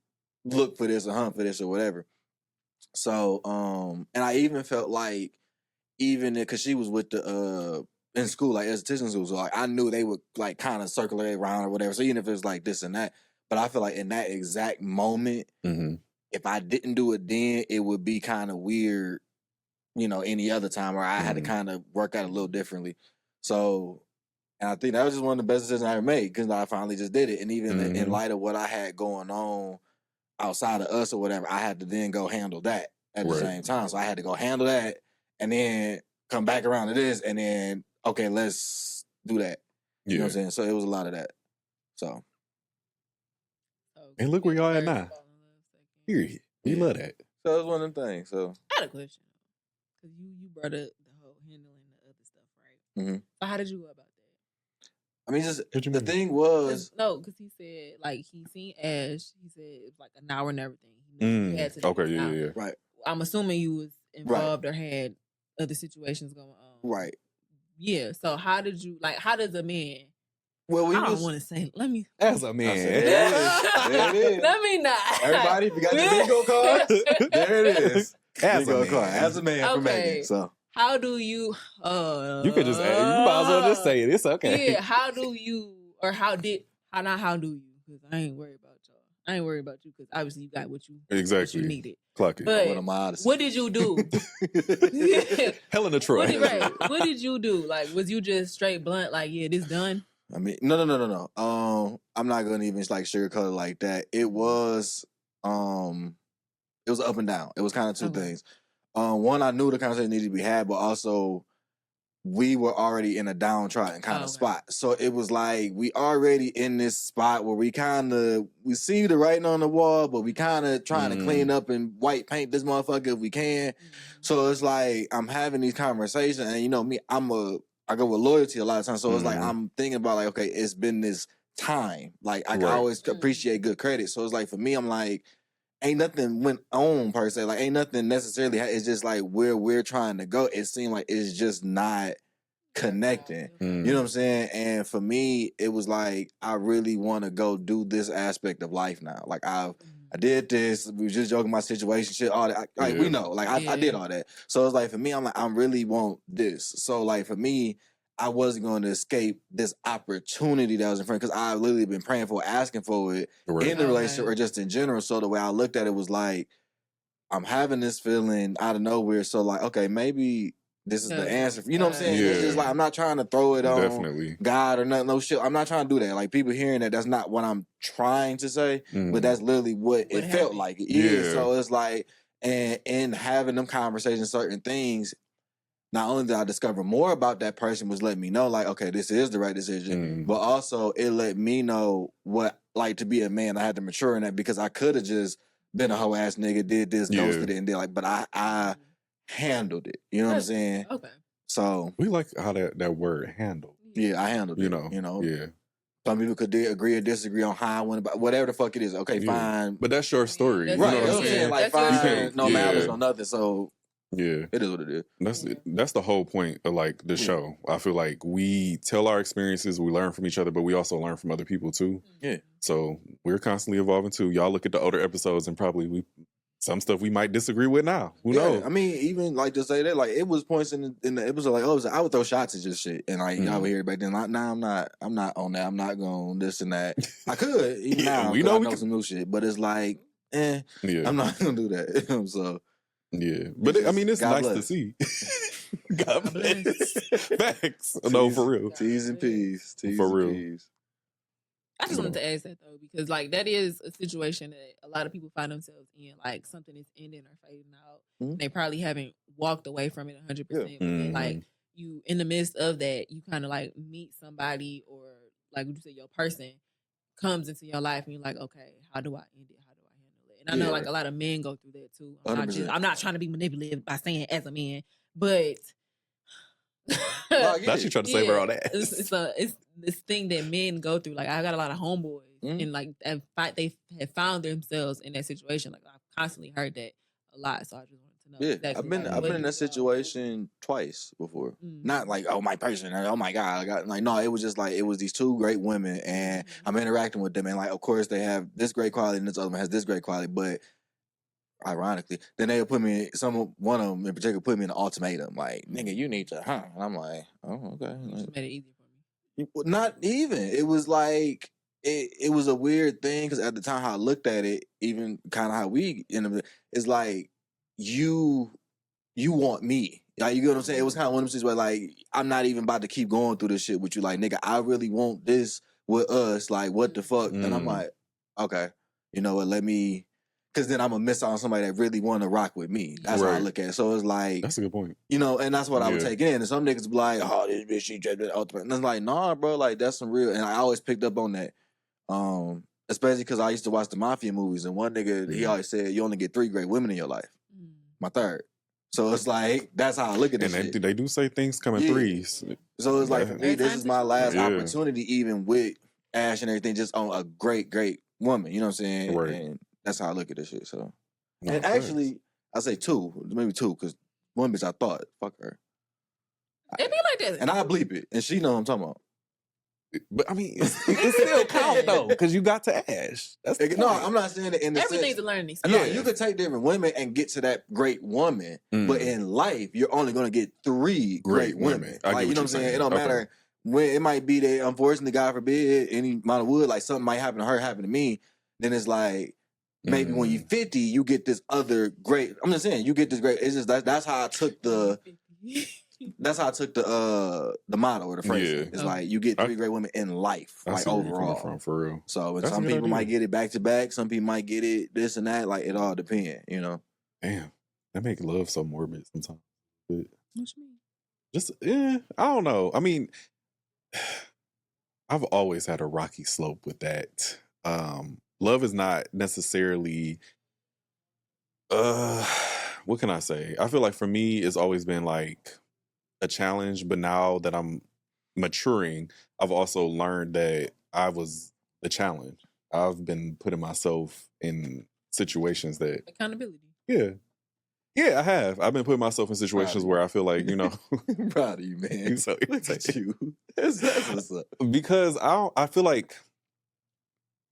look for this or hunt for this or whatever. So, and I even felt like, even because she was with the in school, like esthetician school, so, like, I knew they would, like, kind of circulate around or whatever. So even if it was like this and that, but I feel like in that exact moment, if I didn't do it then, it would be kind of weird, any other time, or I had to kind of work out a little differently. So, and I think that was just one of the best decisions I ever made because I finally just did it. And even in light of what I had going on outside of us or whatever, I had to then go handle that at the same time. So I had to go handle that and then come back around to this and then, okay, let's do that. You know what I'm saying? So it was a lot of that. So. And look where y'all at now. Period. We love that. So it was one of them things. So I had a question. Because you brought up the whole handling the other stuff, right? So how did you go about that? I mean, just the thing was... because he said, like, he seen Ash. He said it was like an hour and everything. He had to yeah. Right. I'm assuming you was involved or had other situations going on. Right. Yeah. So how did you, like, how does a man... Well, I don't want to say... Let me... As a man. There it is. Let me not. Everybody, if you got your bingo card, there it is. As a man. As a man for Maegan. So... How do you... you could just... You might as well just say it. It's okay. Yeah, how do you... Or how do you... Because I ain't worried about y'all. I ain't worried about you because obviously you got what you needed. Clock it. But what did you do? Helen of Troy. What did you do? Like, was you just straight blunt? Like, yeah, this done? I mean, no. I'm not gonna even, like, sugarcoat it like that. It was up and down. It was kind of two things. One, I knew the conversation needed to be had, but also we were already in a downtrodden kind of spot. So it was like we already in this spot where we see the writing on the wall, but we kind of trying to clean up and white paint this motherfucker if we can. So it's like I'm having these conversations, and me, I go with loyalty a lot of times. So it's like I'm thinking about, like, okay, it's been this time. Like, I can always appreciate good credit. So it's like for me, I'm like, ain't nothing went on per se. Like, ain't nothing necessarily. It's just like where we're trying to go. It seemed like it's just not connecting. You know what I'm saying? And for me, it was like I really want to go do this aspect of life now. Like I did this. We were just joking my situation, shit, all that. Like we know. Like I did all that. So it's like for me, I'm like I really want this. So like for me, I wasn't going to escape this opportunity that was in front because I've literally been praying for, asking for it in the relationship or just in general. So the way I looked at it was like, I'm having this feeling out of nowhere. So like, okay, maybe this is the answer. You know what I'm saying? It's just like, I'm not trying to throw it on God or no shit. I'm not trying to do that. Like people hearing that's not what I'm trying to say, but that's literally what it felt like. So it's like, and in having them conversations, certain things, not only did I discover more about that person, was letting me know, like, okay, this is the right decision, but also it let me know what, like, to be a man, I had to mature in that because I could have just been a hoe ass nigga, did this, ghosted it, and did like, but I handled it. You know what I'm saying? Okay. So we like how that word handled. Yeah, I handled it. You know. Yeah. Some people could agree or disagree on how I went about whatever the fuck it is. Okay, fine. But that's your story. Yeah, you Right, know what I'm saying? Like, fine, no malice, no nothing. So, yeah, it is what it is. That's the whole point of like the show. I feel like we tell our experiences, we learn from each other, but we also learn from other people too. Yeah. So we're constantly evolving too. Y'all look at the older episodes and probably some stuff we might disagree with now. Who knows? I mean, even like to say that, like it was points in the episode, like, oh, I would throw shots at just shit, and like y'all were here back then. Like, nah, I'm not on that. I'm not going this and that. I could even now. We know I know some new shit, but it's like, I'm not gonna do that. So. Yeah, but it's God nice to see. God bless. Facts. No, for real. T's and P's. For real. I just wanted to ask that though, because like that is a situation that a lot of people find themselves in. Like something is ending or fading out. Mm-hmm. They probably haven't walked away from it 100%. Yeah. But like you, in the midst of that, you kind of like meet somebody, or like would you say your person comes into your life, and you're like, okay, how do I end it? How do I handle it? And I know like a lot of men go through that too. I'm not trying to be manipulative by saying as a man, but. Not you trying to save her all that. It's this thing that men go through. Like I got a lot of homeboys, and like they have found themselves in that situation. Like I've constantly heard that a lot. So I just wanted to know. Yeah, exactly I've been in that situation twice before. Not like my person. Oh my god. No, it was just like it was these two great women, and I'm interacting with them, and like of course they have this great quality, and this other one has this great quality, but. Ironically, then they'll put me. One of them in particular put me in an ultimatum. Like, nigga, you need to, And I'm like, oh, okay. Just made it easy for me. Not even. It was like it was a weird thing because at the time how I looked at it, even kind of how we ended up, it's like you want me. Like, you get what I'm saying? It was kind of one of those things where like I'm not even about to keep going through this shit with you. Like, nigga, I really want this with us. Like, what the fuck? And I'm like, okay, you know what? Let me. Because then I'm going to miss out on somebody that really want to rock with me. That's how I look at it. So it's like... That's a good point. You know, and that's what I would take in. And some niggas be like, oh, this bitch, she just ultimate. And it's like, nah, bro, like, that's some real... And I always picked up on that. Especially because I used to watch the Mafia movies. And one nigga, he always said, you only get 3 great women in your life. My third. So it's like, that's how I look at this shit. And they do say things come in threes. So it's like, for me, this is my last opportunity, even with Ash and everything, just on a great, great woman. You know what I'm saying? Right. And that's how I look at this shit. So, and actually, I say 2, maybe 2, because one bitch I thought, fuck her. It be like that, and I bleep it, and she know what I'm talking about. But I mean, it still count though, because you got to Ash. No, I'm not saying that in the everything's sense, a learning experience. No, you could take different women and get to that great woman, but in life, you're only going to get 3 great women. Like, you know what I'm saying? It don't matter when it might be that, unfortunately, God forbid, any amount of wood, like something might happen to her, happen to me. Then it's like. Maybe when you're 50, you get this other great. I'm just saying, you get this great. It's just that's how I took the. That's how I took the motto or the phrase. Yeah. It's like you get 3 great women in life, like overall. For real. So some people might get it back to back. Some people might get it this and that. Like it all depends, you know. Damn, that make love so morbid sometimes. But what you mean? Just I don't know. I mean, I've always had a rocky slope with that. Love is not necessarily, what can I say? I feel like for me, it's always been like a challenge. But now that I'm maturing, I've also learned that I was the challenge. I've been putting myself in situations that... Accountability. Yeah. Yeah, I have. I've been putting myself in situations where I feel like, you know... Proud of you, man. So, look at you. That's what's up. Because I feel like...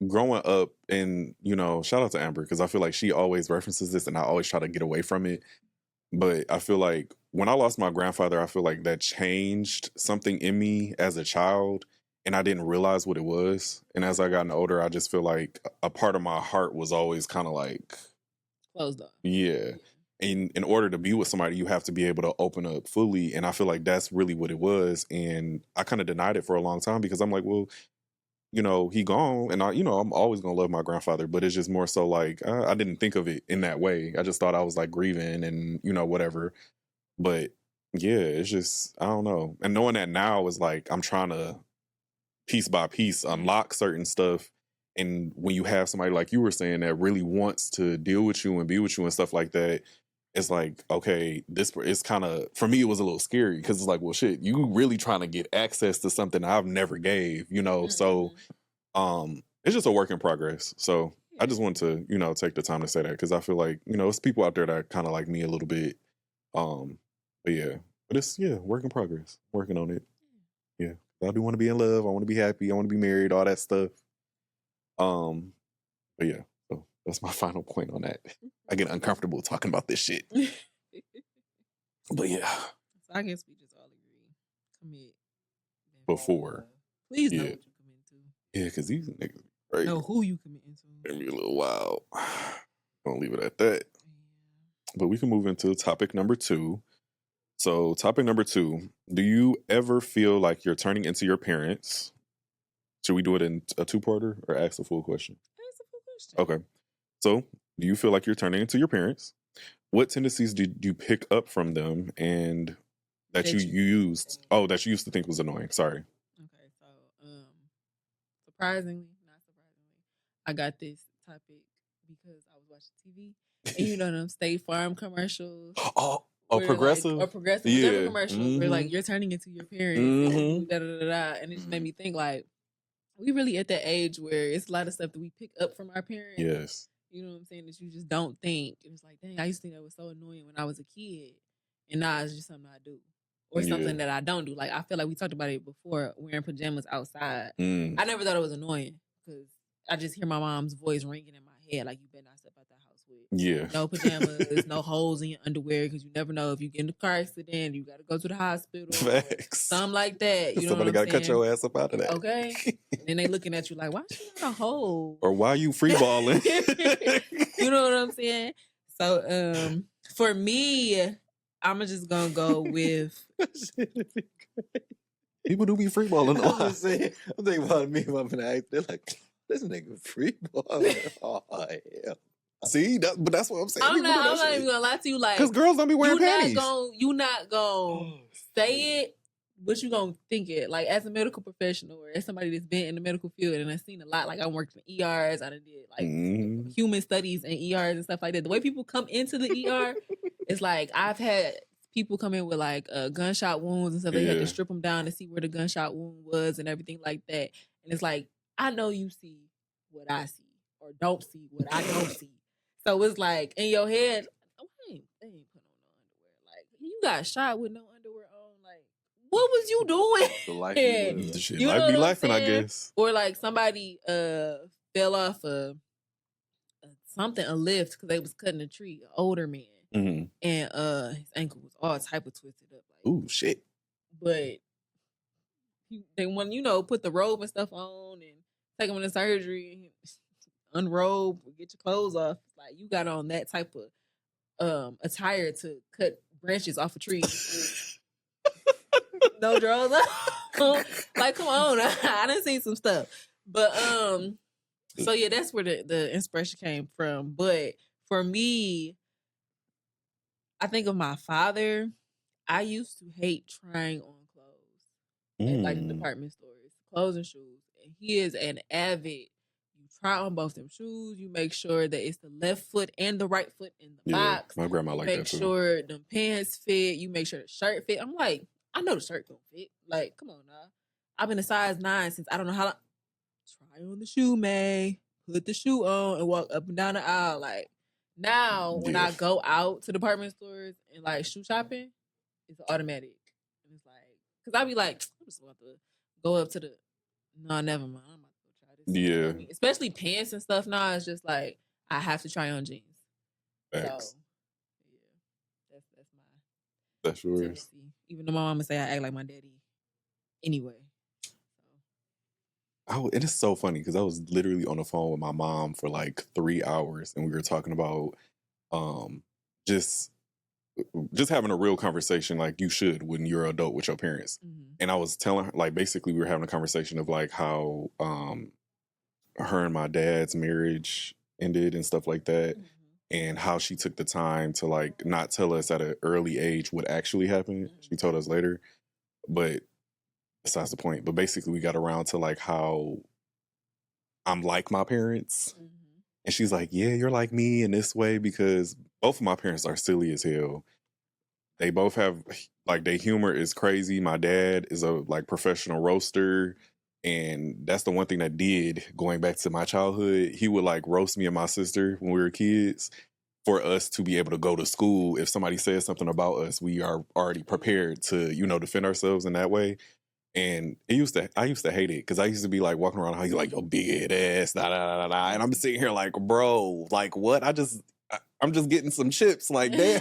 growing up, and you know, shout out to Amber because I feel like she always references this and I always try to get away from it. But I feel like when I lost my grandfather, I feel like that changed something in me as a child and I didn't realize what it was. And as I gotten older, I just feel like a part of my heart was always kind of like closed up. Yeah. And in order to be with somebody, you have to be able to open up fully. And I feel like that's really what it was. And I kind of denied it for a long time because I'm like, well, you know, he gone, and I'm always gonna love my grandfather, but it's just more so like I didn't think of it in that way. I just thought I was like grieving and whatever. But yeah, it's just I don't know. And knowing that now is like I'm trying to piece by piece unlock certain stuff. And when you have somebody like you were saying that really wants to deal with you and be with you and stuff like that, it's like, okay, this it's kind of, for me, it was a little scary because it's like, well, shit, you really trying to get access to something I've never gave, you know? So it's just a work in progress. So I just want to, you know, take the time to say that because I feel like, you know, it's people out there that kind of like me a little bit. But yeah, but it's, work in progress, working on it. Yeah. I do want to be in love. I want to be happy. I want to be married, all that stuff. But yeah, so that's my final point on that. I get uncomfortable talking about this shit. But yeah. So I guess we just all agree. Commit. Before. Please know what you commit to. Yeah, because these niggas right. Know who you commit to. Maybe a little wild. Don't leave it at that. But we can move into topic number 2. So topic number 2, do you ever feel like you're turning into your parents? Should we do it in a 2-parter or ask a full question? Ask a full question. Okay. So do you feel like you're turning into your parents? What tendencies did you pick up from them and that you used? Oh, that you used to think was annoying. Sorry. Okay. So surprisingly, not surprisingly, I got this topic because I was watching TV. And you know them State Farm commercials. Progressive? Like, Progressive, whatever commercial where like you're turning into your parents and and it just made me think like we really at that age where it's a lot of stuff that we pick up from our parents. Yes. You know what I'm saying? That you just don't think. It was like, dang, I used to think that was so annoying when I was a kid. And now it's just something I do. Or something that I don't do. Like I feel like we talked about it before, wearing pajamas outside. I never thought it was annoying because I just hear my mom's voice ringing in my head like you better not step out the house with no pajamas, no holes in your underwear because you never know if you get in a car accident, you got to go to the hospital. Facts. Something like that. You know Somebody got to cut your ass up out of that. Okay. And then they looking at you like, why she got a hole? Or why you free balling? You know what I'm saying? So for me, I'm just going to go with... People do be free balling a lot. I'm thinking about me when I'm they're like, this nigga free balling. Oh, hell. See, but that's what I'm saying. I'm not even gonna lie to you, like, because girls don't be wearing panties. You not gonna say it, but you gonna think it. Like as a medical professional or as somebody that's been in the medical field and I've seen a lot. Like I worked in ERs, I done did like human studies and ERs and stuff like that. The way people come into the ER, it's like I've had people come in with like gunshot wounds and stuff. They had to strip them down to see where the gunshot wound was and everything like that. And it's like I know you see what I see or don't see what I don't see. So it's like in your head, they ain't put on no underwear. Like you got shot with no underwear on. Like what was you doing? The life be laughing, I guess. Or like somebody fell off a lift because they was cutting a tree. An older man, and his ankle was all type of twisted up. Like ooh shit! But they want put the robe and stuff on and take him into surgery. Unrobe, get your clothes off. Like you got on that type of attire to cut branches off a tree. No drawers on. Like, come on. I done seen some stuff. But so yeah, that's where the inspiration came from. But for me, I think of my father. I used to hate trying on clothes at like the department stores, clothes and shoes. And he is an avid. Try on both them shoes. You make sure that it's the left foot and the right foot in the box. My grandma like that too. Make sure them pants fit. You make sure the shirt fit. I'm like, I know the shirt don't fit. Like, come on now. I've been a size 9 since I don't know how long. Try on the shoe, May. Put the shoe on and walk up and down the aisle. Like, now when I go out to department stores and like shoe shopping, it's automatic. And it's like, because I be like, I'm just about to go up to the, no, never mind. Yeah. Especially pants and stuff now, it's just like I have to try on jeans. Facts. So, yeah. That's yours. Even though my mama say I act like my daddy anyway. Oh, it is so funny because I was literally on the phone with my mom for like 3 hours and we were talking about just having a real conversation like you should when you're an adult with your parents. And I was telling her, like, basically we were having a conversation of like how her and my dad's marriage ended and stuff like that, and how she took the time to like not tell us at an early age what actually happened. She told us later, but besides the point. But basically we got around to like how I'm like my parents, and she's like, yeah, you're like me in this way because both of my parents are silly as hell. They both have like their humor is crazy. My dad is a like professional roaster, and that's the one thing that did going back to my childhood. He would like roast me and my sister when we were kids for us to be able to go to school. If somebody says something about us, we are already prepared to defend ourselves in that way. And I used to hate it because I used to be like walking around, how you like, yo, big head ass, da, da, da, da, and I'm sitting here like, bro, like what? I'm just getting some chips, like damn,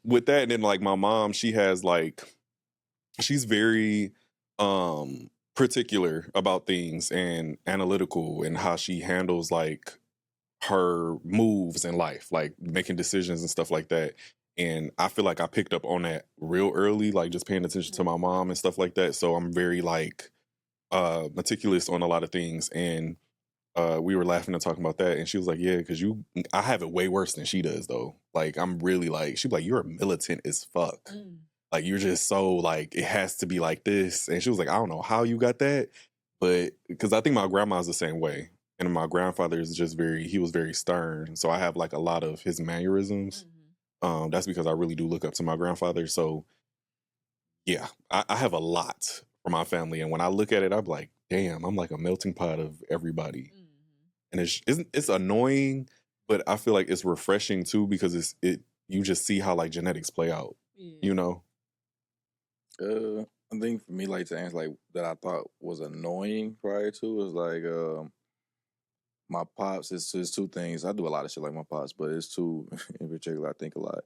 with that. And then like my mom, she's very particular about things and analytical and how she handles like her moves in life, like making decisions and stuff like that. And I feel like I picked up on that real early, like just paying attention to my mom and stuff like that. So I'm very like meticulous on a lot of things. And we were laughing and talking about that. And she was like, yeah, because I have it way worse than she does though. Like I'm really like, she'd be like, you're a militant as fuck. Like you're just so like, it has to be like this. And she was like, I don't know how you got that. But because I think my grandma's the same way. And my grandfather is just he was very stern. So I have like a lot of his mannerisms. That's because I really do look up to my grandfather. So yeah, I have a lot from my family. And when I look at it, I'm like, damn, I'm like a melting pot of everybody. And it's annoying, but I feel like it's refreshing too, because you just see how like genetics play out, I think for me, like to answer like that I thought was annoying prior to was like my pops. It's two things. I do a lot of shit like my pops, but it's two in particular I think a lot.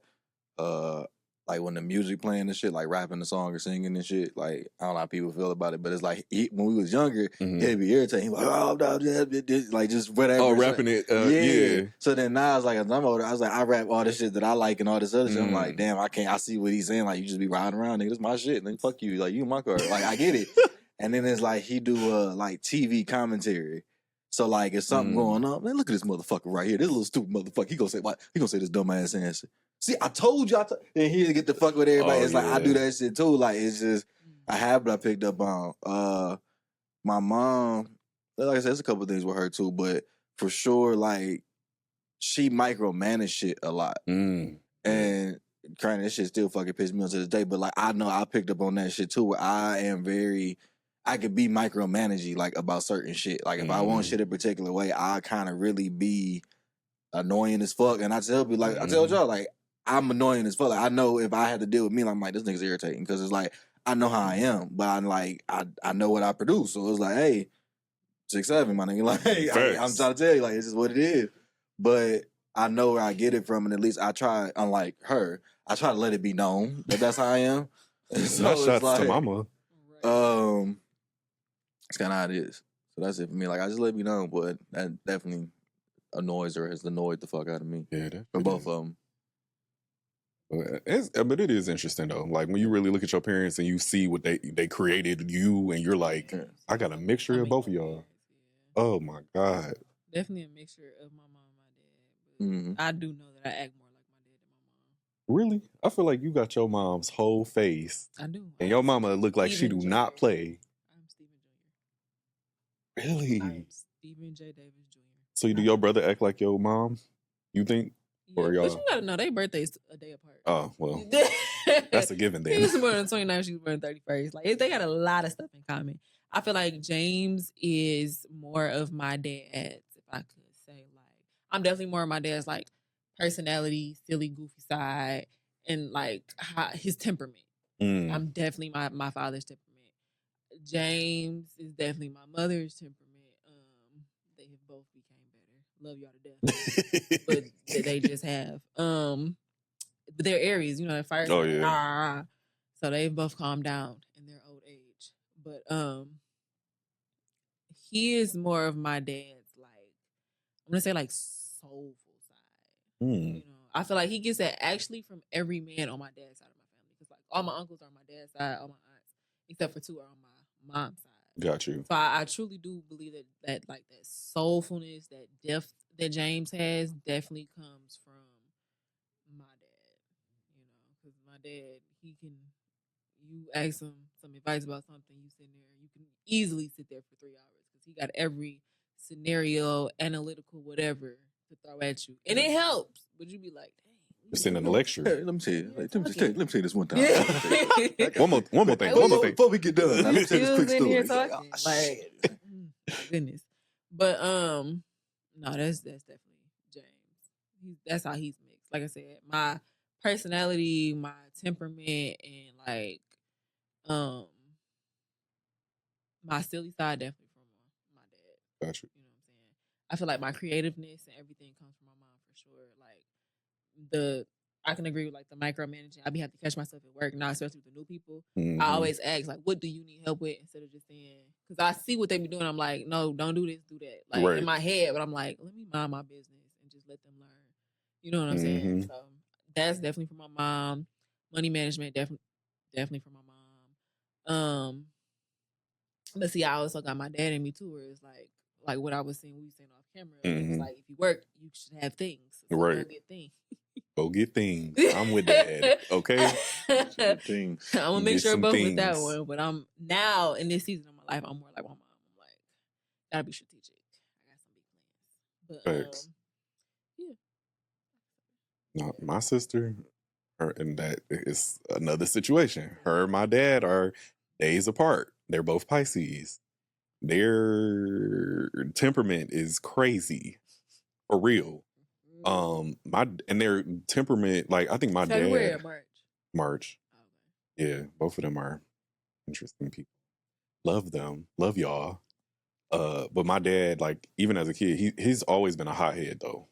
Like when the music playing and shit, like rapping the song or singing and shit, like I don't know how people feel about it, but it's like when we was younger, it'd be irritating. Like, oh, no, like just whatever. Oh, rapping it, yeah. So then now it's like as I'm older, I was like, I rap all this shit that I like and all this other shit. I'm like, damn, I see what he's saying. Like you just be riding around, nigga. This my shit. Like fuck you. Like you in my car. Like I get it. And then it's like he do like TV commentary. So like if something going on, man, look at this motherfucker right here. This little stupid motherfucker. He gonna say this dumb ass answer. See, I told you. And he get the fuck with everybody. It's like I do that shit too. Like it's just a habit I picked up on. My mom, like I said, there's a couple of things with her too, but for sure, like she micromanage shit a lot. And granted, this shit still fucking pisses me off to this day. But like I know I picked up on that shit too. Where I could be micromanaging like about certain shit. Like if I want shit a particular way, I kind of really be annoying as fuck. And I tell people, like I tell y'all, like I'm annoying as fuck. Like I know if I had to deal with me, I'm like this nigga's irritating because it's like I know how I am, but I'm like I know what I produce. So it's like, hey, 6'7", my nigga. Like I'm trying to tell you, like it's just what it is. But I know where I get it from, and at least I try. Unlike her, I try to let it be known that that's how I am. So not shots like, to mama. It's kind of how it is. So that's it for me. Like I just let it be known, but that definitely annoys or has annoyed the fuck out of me. Yeah, for both of them. But it is interesting though. Like when you really look at your parents and you see what they created you, and you're like, I got a mixture of both of y'all. Oh my god, definitely a mixture of my mom and my dad. But I do know that I act more like my dad than my mom. Really? I feel like you got your mom's whole face. I do. And your mama look like she do not play. I'm Stephen Jr. Really? I'm Stephen J. Davis Jr. So do your brother act like your mom? You think? Yeah, or y'all? But you gotta know, their birthdays a day apart. Oh, well. That's a given then. He was born on the 29th, she was born on the 31st. Like, they got a lot of stuff in common. I feel like James is more of my dad's, if I could say. Like, I'm definitely more of my dad's, like, personality, silly, goofy side, and, like, his temperament. I'm definitely my father's temperament. James is definitely my mother's temperament. They have both became better. Love y'all to death. But they just have. But they're Aries, you know, that fire. Oh, yeah. So they've both calmed down in their old age. But he is more of my dad's, like, I'm gonna say, like, soulful side. You know, I feel like he gets that actually from every man on my dad's side of my family. Because, like, all my uncles are on my dad's side, all my aunts, except for 2 are on my mom's side. Got you. So I truly do believe that like that soulfulness, that depth that James has definitely comes from my dad. You know, because my dad, you ask him some advice about something, you sit there, you can easily sit there for 3 hours because he got every scenario, analytical, whatever, to throw at you, and it helps. But you be like, dang. You're sitting in the lecture. Hey, let me see. Let me say this one time. One more thing. Before we get done, let me say this quick story. Goodness. But no, that's definitely James. That's how he's mixed. Like I said, my personality, my temperament, and like my silly side definitely from my dad. Gotcha. You know what I'm saying? I feel like my creativeness and everything comes from my mom for sure. Like I can agree with like the micromanaging. I be having to catch myself at work now, especially with the new people. Mm-hmm. I always ask like, "What do you need help with?" Instead of just saying, because I see what they be doing. I'm like, "No, don't do this, do that." Like in my head, but I'm like, "Let me mind my business and just let them learn." You know what I'm saying? So that's definitely from my mom. Money management definitely from my mom. But see, I also got my dad in me too, where it's like what I was saying, we were saying off camera. It's like if you work, you should have things. So right. Go get things. Go get things. I'm with that. Okay. Things. I'm gonna make sure both with that one. But I'm now in this season of my life, I'm more like my mom. I'm like, gotta be strategic. I got some big plans. But No, my sister, her, and that is another situation. Her and my dad are days apart. They're both Pisces. Their temperament is crazy, for real. Their temperament, like I think my February dad. Or March. Okay. Yeah, both of them are interesting people. Love them. Love y'all. But my dad, like even as a kid, he's always been a hothead though,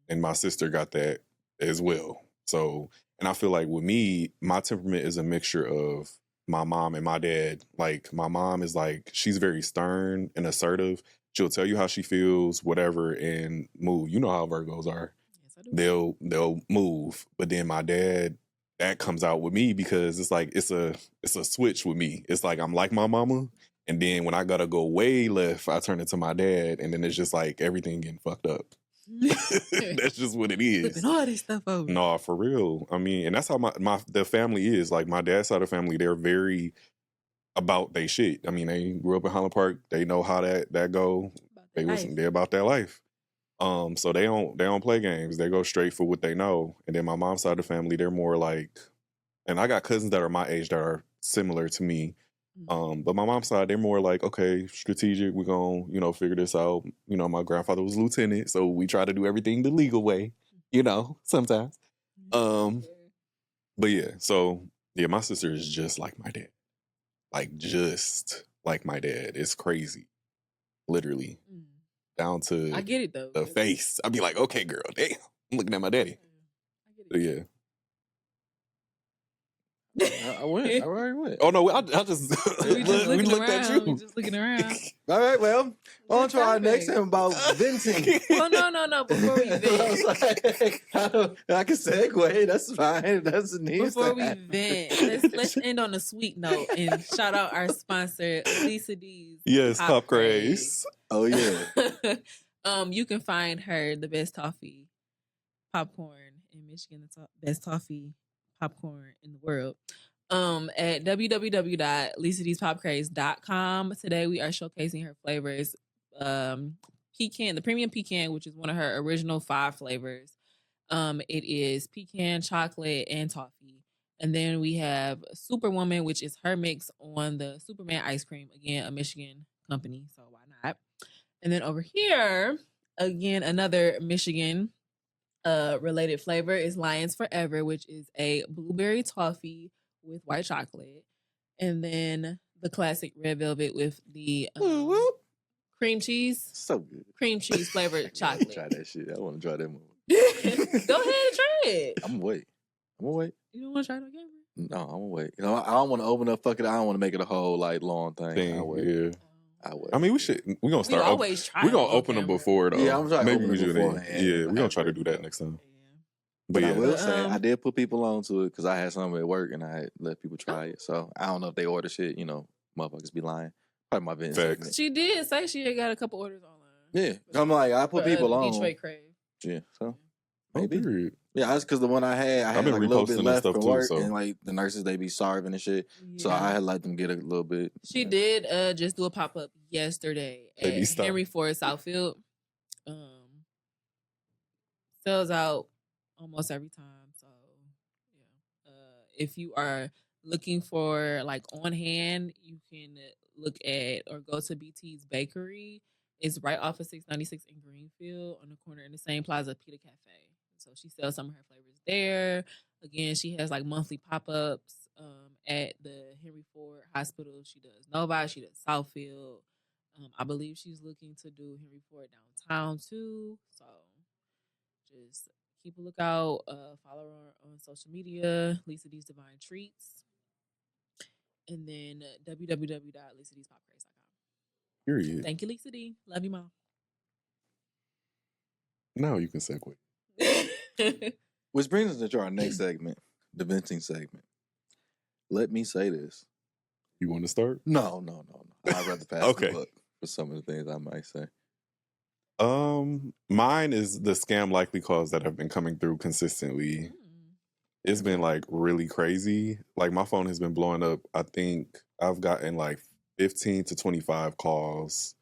and my sister got that as well. So, and I feel like with me, my temperament is a mixture of my mom and my dad. Like my mom is like, she's very stern and assertive. She'll tell you how she feels, whatever, and move. You know how Virgos are. Yes, I do. They'll move. But then my dad, that comes out with me because it's like it's a switch with me. It's like I'm like my mama, and then when I gotta go way left, I turn into my dad, and then it's just like everything getting fucked up. That's just what it is. Flipping all this stuff over. No, for real. I mean, and that's how the family is. Like my dad's side of the family, they're very about they shit. I mean, they grew up in Highland Park. They know how that go. They're about their life. So they don't play games. They go straight for what they know. And then my mom's side of the family, they're more like, and I got cousins that are my age that are similar to me. But my mom's side, they're more like, okay, strategic. We're gonna, figure this out. My grandfather was a lieutenant, so we try to do everything the legal way. Sometimes. But yeah, so yeah, my sister is just like my dad. Like just like my dad. It's crazy. Literally. Down to I get it though. The face. I'd be like, okay, girl, damn. I'm looking at my daddy. I get it. Yeah. I went. I already went. Oh no, I just we looked at you. We just looking around. All right, well, on to our next thing about venting. Well, no. Before we vent, I was like, I can segue. That's fine. That's a need. Before we vent, let's end on a sweet note and shout out our sponsor, Lisa D's. Yes, Pop Craze. Oh yeah. You can find her the best toffee popcorn in Michigan, the best toffee popcorn in the world, at www.lisadspopcraze.com. Today we are showcasing her flavors. Pecan, the premium pecan, which is one of her original 5 flavors. It is pecan, chocolate, and toffee. And then we have Superwoman, which is her mix on the Superman ice cream. Again, a Michigan company, so why not? And then over here, again, another Michigan related flavor is Lions Forever, which is a blueberry toffee with white chocolate. And then the classic red velvet with the cream cheese. So good. Cream cheese flavored chocolate. Try that shit. I want to try that movie. Go ahead and try it. I'm gonna wait. You don't want to try it on camera? No, I'm gonna wait. I don't want to open up. Fuck it. I don't want to make it a whole long thing. I'll wait. Yeah. I wait. I mean, we're gonna start. We always try. We're gonna open them before though. Yeah, I'm trying to open them before. Yeah, we're gonna try to do that next time. But I will say, I did put people on to it because I had some at work and I had let people try it. So I don't know if they order shit. Motherfuckers be lying. Probably my business. She did say she had got a couple orders online. Yeah, I'm like, I put people on. Detroit Crave. Yeah, so maybe. Oh, yeah, that's because the one I had like a little bit left from too, work, so. and like the nurses they be starving and shit. Yeah. So I had let them get a little bit. She did just do a pop up yesterday at Henry Ford Southfield. sells out almost every time. So yeah, if you are looking for like on hand, you can look at or go to BT's Bakery. It's right off of 696 in Greenfield on the corner in the same plaza, Pita Cafe. So she sells some of her flavors there. Again, she has like monthly pop-ups at the Henry Ford Hospital. She does Novi, she does Southfield. I believe she's looking to do Henry Ford downtown too. So just keep a lookout. Follow her on social media, Lisa D's Divine Treats. And then www.lisadspopcraze.com. Period. Thank you, Lisa D. Love you, Mom. Now you can segue. Which brings us to our next segment, the venting segment. Let me say this. You want to start? No. I'd rather pass Okay. the book for some of the things I might say. Mine is the scam likely calls that have been coming through consistently. It's been like really crazy. Like my phone has been blowing up. I think I've gotten like 15 to 25 calls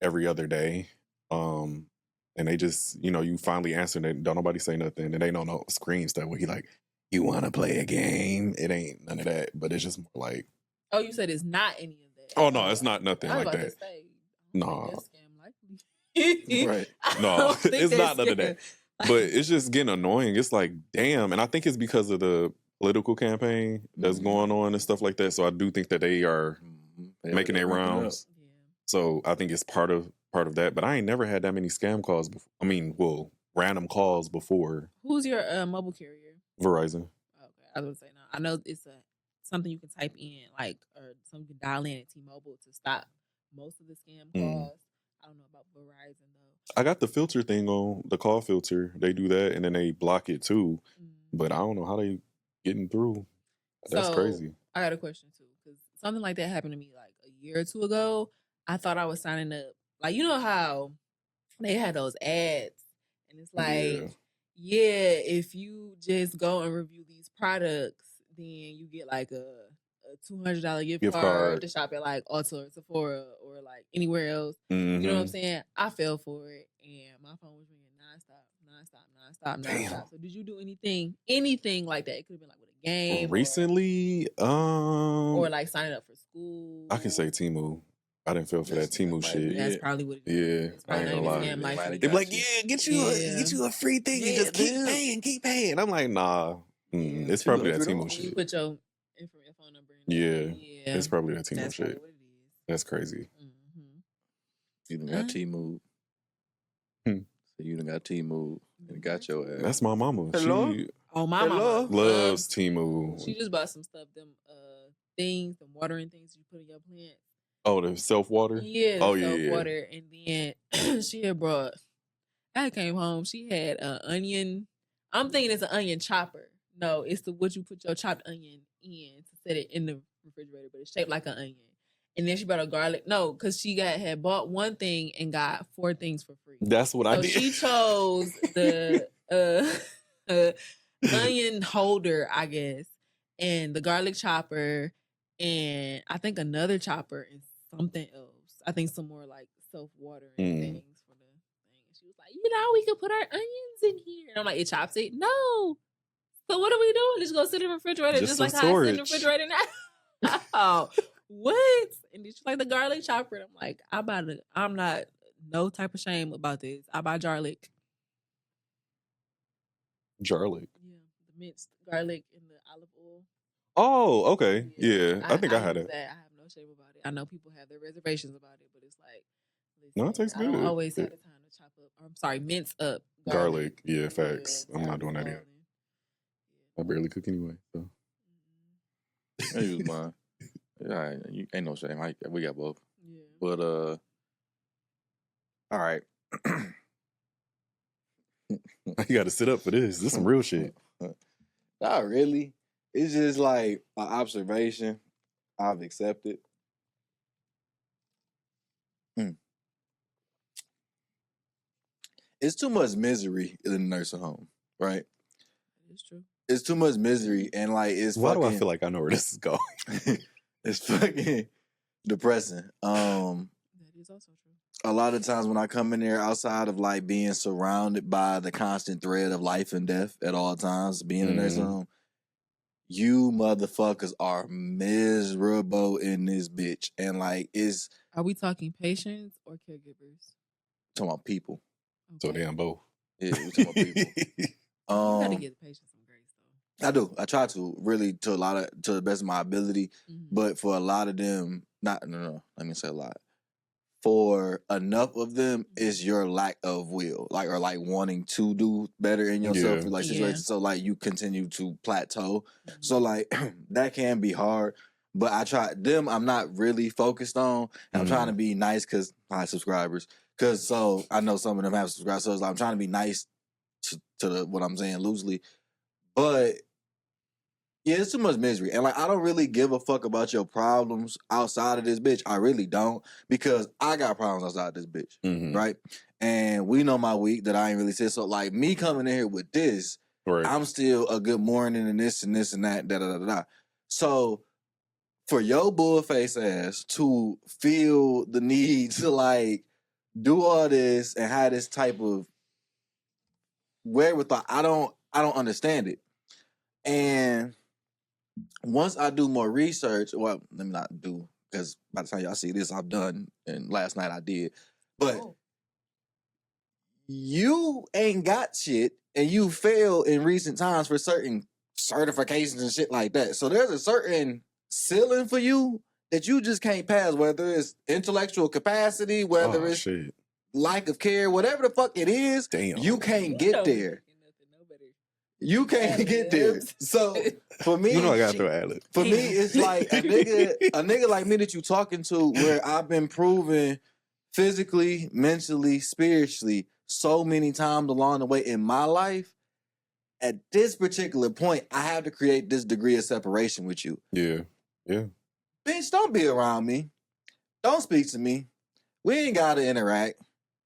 every other day. And they just, you finally answer it. Don't nobody say nothing. And they don't know scream stuff where he like, you want to play a game? It ain't none of that. But it's just more like. Oh, you said it's not any of that. Oh, no, it's not nothing like that. To say, no. Scam likely. Right. No, it's not none of that. But it's just getting annoying. It's like, damn. And I think it's because of the political campaign that's going on and stuff like that. So I do think that they are making their rounds. Yeah. So I think it's part of that. But I ain't never had that many scam calls before. I mean, random calls before. Who's your mobile carrier? Verizon. Okay, I was gonna say no. I know it's something you can type in, like, or something you can dial in at T-Mobile to stop most of the scam calls. I don't know about Verizon though. I got the filter thing on, the call filter. They do that and then they block it too. But I don't know how they getting through. That's crazy. I got a question too, because something like that happened to me like a year or two ago. I thought I was signing up. Like, you know how they had those ads and it's like, yeah, if you just go and review these products, then you get like a $200 gift card to shop at like Ulta or Sephora or like anywhere else. You know what I'm saying? I fell for it and my phone was ringing nonstop. So did you do anything like that? It could have been like with a game recently, or like signing up for school. I can say Temu. I didn't feel for that Temu shit. That's probably what it is. Yeah, I ain't gonna lie. They be like, get you a free thing and just keep paying. I'm like, nah. It's probably that Temu shit. You put your phone number in. Yeah, it's probably that Temu shit. That's crazy. You done got Temu. So you done got Temu and got your ass. That's my mama. Hello? My mama loves Temu. She just bought some stuff, them things, them watering things you put in your plants. Oh, the self-water? Yeah, self-water. And then she had brought, I came home, she had an onion. I'm thinking it's an onion chopper. No, it's what you put your chopped onion in to set it in the refrigerator, but it's shaped like an onion. And then she brought a garlic. No, because she had bought one thing and got 4 things for free. That's what I did. She chose the onion holder, I guess, and the garlic chopper, and I think another chopper and something else. I think some more like self-watering things for the thing. And she was like, we could put our onions in here. And I'm like, it chops it? No. So what are we doing? Just go sit in the refrigerator, just like how I sit in the refrigerator now. Oh, what? And she's like, the garlic chopper. And I'm like, I'm not no type of shame about this. I buy garlic. Garlic? Yeah, the minced garlic in the olive oil. Oh, okay. Yeah, I think I had it. I have no shame about it. I know people have their reservations about it, but it's like, listen, no, it tastes good. I don't always have the time to chop up. Mince up garlic. Yeah, facts. I'm not doing that either. I barely cook anyway, so. I use mine. Yeah, you ain't no shame. We got both. Yeah. But all right. You got to sit up for this. This is some real shit. Not really. It's just like an observation I've accepted. It's too much misery in the nursing home, right? It's true. It's too much misery, and like it's. Why do I feel like I know where this is going? It's fucking depressing. That is also true. a lot of times when I come in there, outside of like being surrounded by the constant thread of life and death at all times, being in their zone, you motherfuckers are miserable in this bitch. And like, are we talking patients or caregivers? Talking about people. Okay. So damn both. Yeah, we talking about people. You gotta give the patients some grace though. I do. I try to really to the best of my ability, but for a lot of them, let me say a lot. For enough of them, is your lack of will, like or like wanting to do better in yourself, like situations. So like you continue to plateau. So like that can be hard. But I try them. I'm not really focused on. And I'm trying to be nice because high subscribers. Because so I know some of them have subscribers. So I'm trying to be nice to what I'm saying loosely. But yeah, it's too much misery. And like I don't really give a fuck about your problems outside of this bitch. I really don't. Because I got problems outside this bitch. Right? And we know my week that I ain't really said. So like me coming in here with this, I'm still a good morning and this and this and that, da-da-da-da. So for your bullface ass to feel the need to like do all this and have this type of wherewithal, I don't understand it. And once I do more research, well, let me not do, because by the time y'all see this, I've done, and last night I did. But you ain't got shit, and you failed in recent times for certain certifications and shit like that. So there's a certain ceiling for you that you just can't pass, whether it's intellectual capacity, whether it's lack of care, whatever the fuck it is, you can't get there. You can't get there. So for me, I got to throw ad lib. For me, it's like a nigga like me that you talking to, where I've been proven physically, mentally, spiritually so many times along the way in my life. At this particular point, I have to create this degree of separation with you. Yeah. Bitch, don't be around me. Don't speak to me. We ain't gotta interact.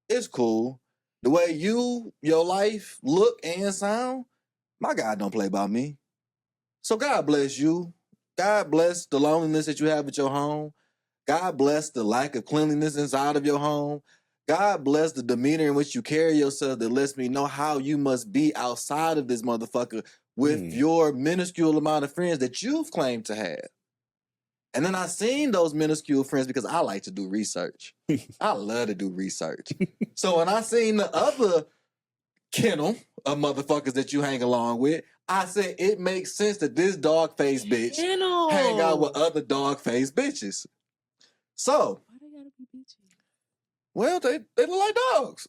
It's cool. The way your life look and sound, my God don't play by me. So God bless you. God bless the loneliness that you have at your home. God bless the lack of cleanliness inside of your home. God bless the demeanor in which you carry yourself that lets me know how you must be outside of this motherfucker with your minuscule amount of friends that you've claimed to have. And then I seen those minuscule friends because I like to do research. I love to do research. So when I seen the other kennel of motherfuckers that you hang along with, I said it makes sense that this dog-faced bitch hang out with other dog-faced bitches. So, why they gotta be bitches? Well, they look like dogs.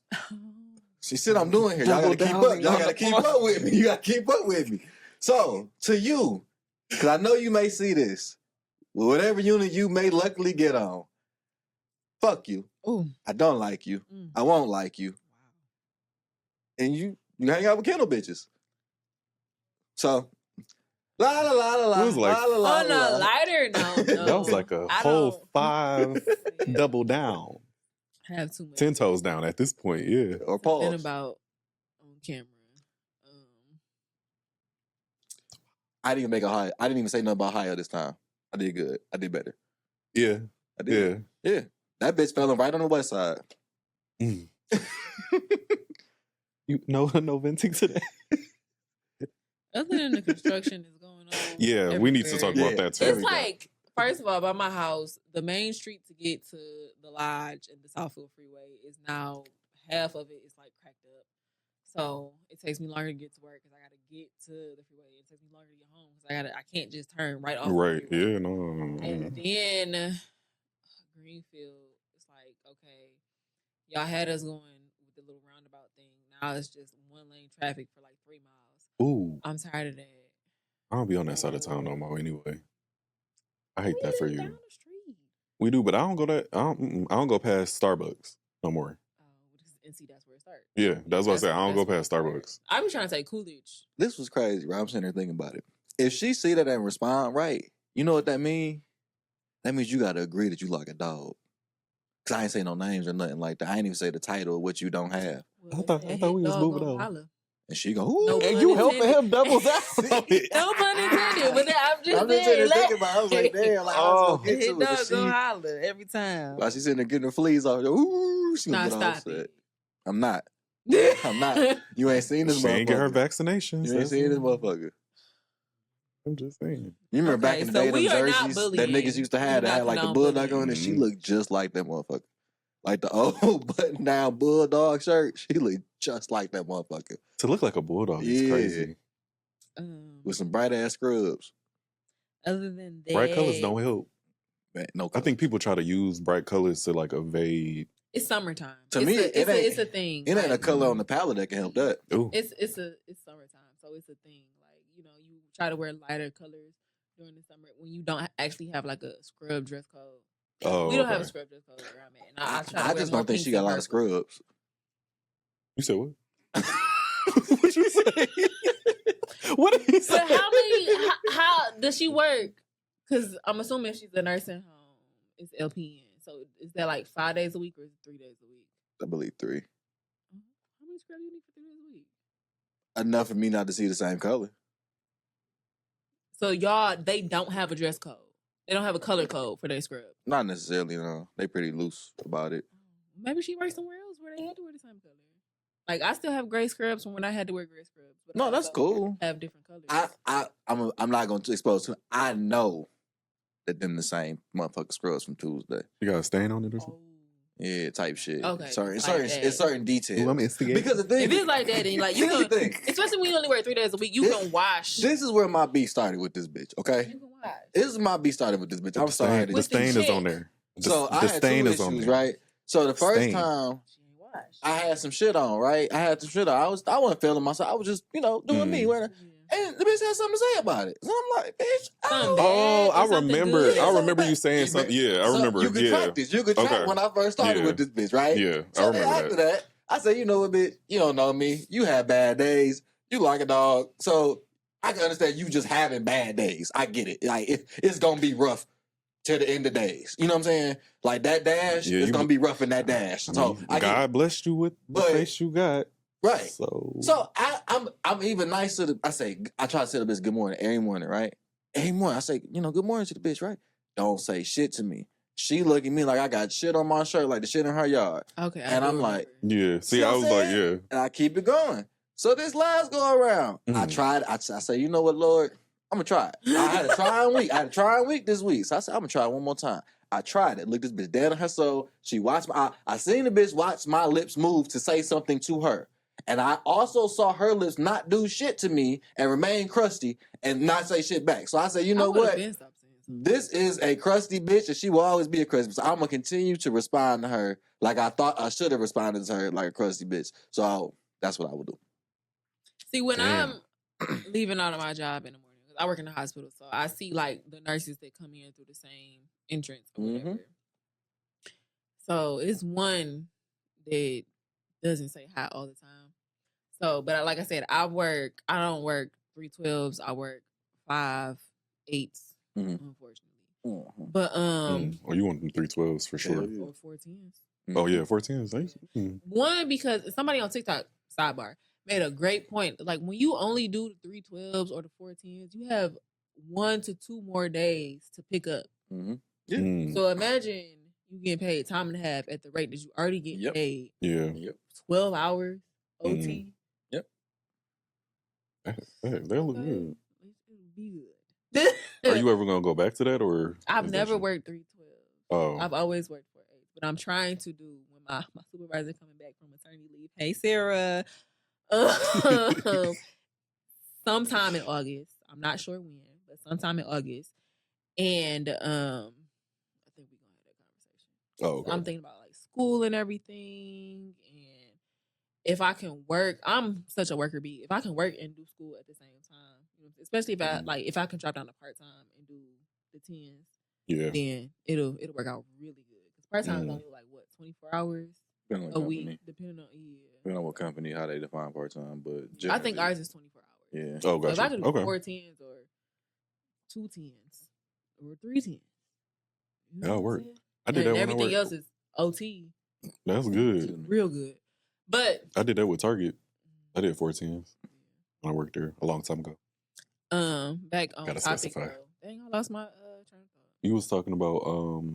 She said I'm doing here. Y'all gotta keep up. Y'all gotta keep up with me. You gotta keep up with me. So, to you, because I know you may see this, whatever unit you may luckily get on, fuck you. Ooh. I don't like you. I won't like you. And you hang out with kennel bitches. So, la la la la la. It was like, on a lighter note, that was like a whole 5 double down. I have too much. 10 toes down at this point, yeah. Or pause. Been about on camera. I didn't even make a high. I didn't even say nothing about higher this time. I did good. I did better. Yeah. I did. Yeah. That bitch fell right on the west side. No venting today. Other than the construction is going on. Yeah, everywhere. We need to talk about that too. It's like, first of all, by my house, the main street to get to the lodge and the Southfield Freeway is now, half of it is like cracked up. So it takes me longer to get to work because I got to get to the freeway. It takes me longer to get home because I can't just turn right off. Right, yeah, no. And then Greenfield, it's like, okay, y'all had us going with the little roundabout thing. Now it's just one lane traffic for like 3 miles. Ooh. I'm tired of that. I don't be on that side of town no more anyway. I hate that for you. Down the street. We do, but I don't go past Starbucks no more. And see, that's where it starts. Yeah, that's what I said. I don't go past Starbucks. I was trying to say Coolidge. This was crazy, right? I'm sitting there thinking about it. If she see that and respond right, you know what that means? That means you got to agree that you like a dog. Because I ain't say no names or nothing like that. I ain't even say the title of what you don't have. Well, I thought we was moving on. And she go, ooh, No And pun you helping intended. him doubles out on it. No pun intended, but I'm just thinking saying. about it. I was like, damn, like, I was gonna get His to it. dog But go holler every time. while she's sitting there getting her fleas off, ooh, she gonna Nah, get all stop upset. it. I'm not. I'm not. You ain't seen this She ain't get her motherfucker. vaccinations. You ain't seen this motherfucker. I'm just saying. You remember back in the day, them we are not jerseys that bullying. niggas used to have We that had like the bulldog on it? She looked just like that motherfucker. Like the old button down bulldog shirt. She looked just like that motherfucker. To look like a bulldog is crazy. With some bright ass scrubs. Other than that, Bright colors don't help. Man, no I think people try to use bright colors to like evade. it's summertime. To me, it's a thing. It ain't a color on the palette that can help that. Ooh. It's summertime, so it's a thing. Like, you know, you try to wear lighter colors during the summer when you don't actually have like a scrub dress code. Oh, we don't have a scrub dress code where I'm at. And I just don't think she got a lot of scrubs. You said what? What you say? What did he say? But how does she work? Because I'm assuming if she's a nursing home, it's LPN. So is that like 5 days a week or is it 3 days a week? I believe 3. How many scrubs do you need for 3 days a week? Enough for me not to see the same color. So they don't have a dress code. They don't have a color code for their scrub. Not necessarily, no. They pretty loose about it. Maybe she works somewhere else where they had to wear the same color. Like, I still have gray scrubs from when I had to wear gray scrubs. But No, that's cool. Have different colors. I'm not going to expose to. I know that them the same motherfucking scrubs from Tuesday. You got a stain on it or something? Yeah, type shit. Okay, It's certain details. Ooh, I'm instigating. Because the thing, if it's like that, then like you can, especially when you only wear 3 days a week, you can wash. This is where my beef started with this bitch. Okay, You can wash. this is my beef started with this bitch. I'm sorry. The stain is on there. So I had stain two is on issues, there. right? So the first Stain. time I had some shit on, right? I wasn't feeling myself. I was just, doing me. And the bitch had something to say about it. So I'm like, bitch, I remember you saying something. Yeah, I remember. You could track this. You could track when I first started with this bitch, right? Yeah, so I remember after that, I said, you know what, bitch? You don't know me. You have bad days. You like a dog. So I can understand you just having bad days. I get it. Like, it's going to be rough to the end of days. You know what I'm saying? Like, that dash, it's going to be rough in that dash. So God blessed you with the face you got. Right. So I'm even nice to I try to say to the bitch good morning every morning, right? Every morning I say, good morning to the bitch, right? Don't say shit to me. She look at me like I got shit on my shirt, like the shit in her yard. Okay. And I'm like, yeah. See, I was like, yeah. And I keep it going. So this last go around, I tried. I say, you know what, Lord? I'm gonna try it. I had a trying week this week. So I said, I'm gonna try it one more time. I tried it. Look, this bitch dead on her soul. She watched I seen the bitch watch my lips move to say something to her. And I also saw her lips not do shit to me and remain crusty and not say shit back. So I said, you know what? This is a crusty bitch and she will always be a crusty bitch. So I'm going to continue to respond to her like I thought I should have responded to her like a crusty bitch. So that's what I would do. See, when I'm leaving out of my job in the morning, I work in the hospital, so I see like the nurses that come in through the same entrance or whatever. So it's one that doesn't say hi all the time. So, but like I said, I don't work 312s. I work 5 8s, unfortunately. But oh, you want them 312s for sure. Or 410s. Oh yeah, 410s. One, because somebody on TikTok sidebar made a great point. Like when you only do the 312s or the 410s, you have 1 to 2 more days to pick up. So imagine you getting paid time and a half at the rate that you already get paid. Yeah. 12 hours OT. That'll look good. It'll be good. Are you ever gonna go back to that, or I've never worked 312. Oh, I've always worked 4 8, but I'm trying to do when my supervisor coming back from maternity leave. Hey Sarah, sometime in August. I'm not sure when, but sometime in August, and I think we're gonna have that conversation. Oh, okay. So I'm thinking about like school and everything, and if I can work, I'm such a worker bee. If I can work and do school at the same time, especially if I can drop down to part time and do the 10s, then it'll work out really good. Because part time is only like what 24 hours a week, depending on what company, how they define part time. But I think ours is 24 hours. Yeah. Oh, gotcha. So if I can do 4 10s or 2 10s or 3 10s, that'll work. I did that. Everything else is OT. That's good. Real good. But I did that with Target. I did 410s. I worked there a long time ago. Back on Gotta topic. specify. Dang, I lost my train of thought. You was talking about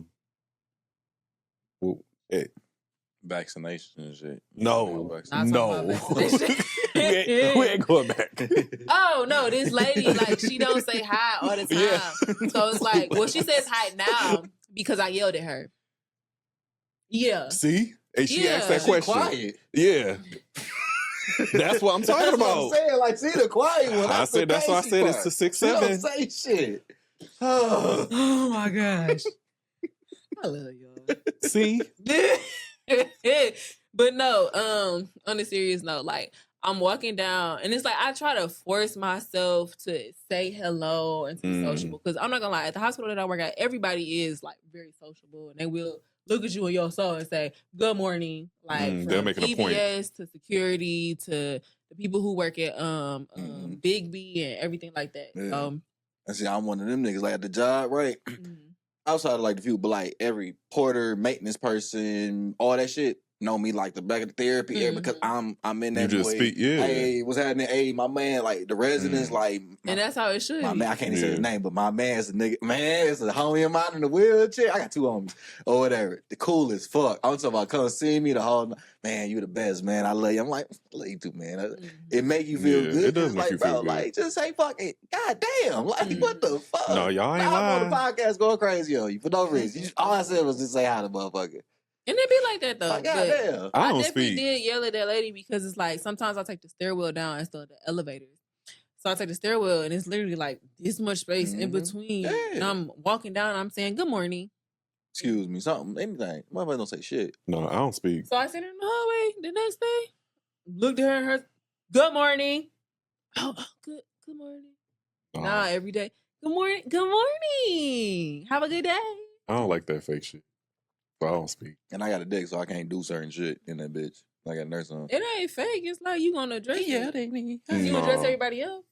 vaccination and shit. No. we ain't going back. Oh no, this lady, like, she don't say hi all the time. Yeah. So it's like, well, she says hi now because I yelled at her. Yeah. See? And she asked that question. Quiet. Yeah. That's what I'm talking about. What I'm saying. Like, see the quiet one. That's why I said it's to 6'7". She don't say shit. Oh my gosh. I love y'all. See? But no, on a serious note, like, I'm walking down and it's like I try to force myself to say hello and to be sociable. Because I'm not gonna lie, at the hospital that I work at, everybody is like very sociable and they will look at you in your soul and say, good morning. Like from EBS to security to the people who work at Big B and everything like that. Yeah. I see, I'm one of them niggas like at the job, right? Outside of like the few, but like every porter, maintenance person, all that shit know me like the back of the therapy area because I'm in that. You just speak, yeah. Hey, what's happening? Hey, my man, like the residents, like, and that's how it should. My man, I can't even say his name, but my man's a nigga. Man, it's a homie of mine in the wheelchair. I got 2 homies or whatever. The cool as fuck. I'm talking about come see me the whole. Man, you the best, man. I love you. I'm like, I love you too, man. It make you feel good. It does make like, you feel good. Like, just say fuck it. God damn. Like, what the fuck? No, y'all ain't lying. I'm on the podcast going crazy on you for no reason. All I said was just say hi to motherfucker. And it be like that though. Like, goddamn. I definitely did yell at that lady because it's like sometimes I take the stairwell down instead of the elevators. So I take the stairwell and it's literally like this much space in between. Yeah. And I'm walking down and I'm saying good morning. Excuse me, something, anything. Motherfucker don't say shit. No, I don't speak. So I sit in the hallway the next day, looked at her and her, good morning. Oh, good morning. Nah, every day. Good morning. Have a good day. I don't like that fake shit. So I don't speak. And I got a dick, so I can't do certain shit in that bitch. I got a nurse on. It ain't fake. It's like you gonna address they need. You address everybody else.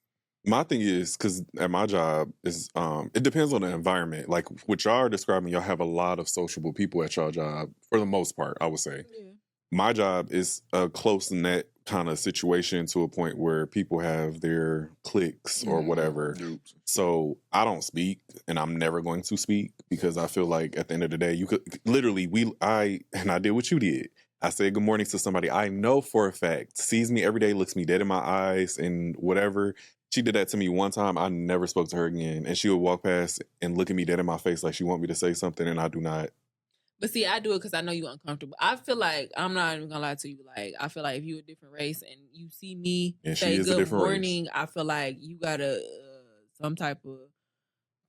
My thing is, because at my job, is it depends on the environment. Like what y'all are describing, y'all have a lot of sociable people at y'all job, for the most part, I would say. Yeah. My job is a close-knit kind of situation to a point where people have their cliques or whatever. So I don't speak, and I'm never going to speak because I feel like at the end of the day, you could literally, I did what you did. I said good morning to somebody I know for a fact, sees me every day, looks me dead in my eyes and whatever. She did that to me one time. I never spoke to her again. And she would walk past and look at me dead in my face like she want me to say something, and I do not. But see, I do it because I know you're uncomfortable. I feel like, I'm not even going to lie to you, like, I feel like if you're a different race and you see me say good morning, race. I feel like you got some type of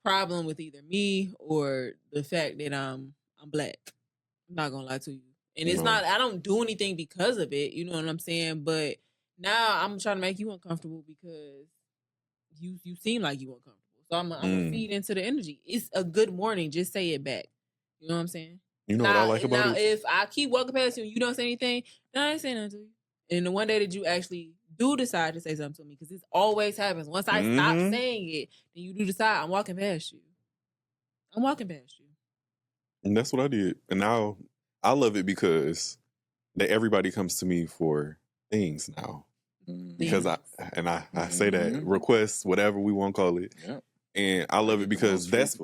problem with either me or the fact that I'm black. I'm not going to lie to you. And it's not, I don't do anything because of it, you know what I'm saying? But now I'm trying to make you uncomfortable because you seem like you uncomfortable. So I'm going to feed into the energy. It's a good morning. Just say it back. You know what I'm saying? You know what I like about it? If I keep walking past you and you don't say anything, then I ain't saying nothing to you. And the one day that you actually do decide to say something to me, because this always happens. Once I stop saying it, then you do decide, I'm walking past you. I'm walking past you. And that's what I did. And now I love it because everybody comes to me for things now. Because I say that, requests, whatever we want to call it. Yeah. And I love it because that's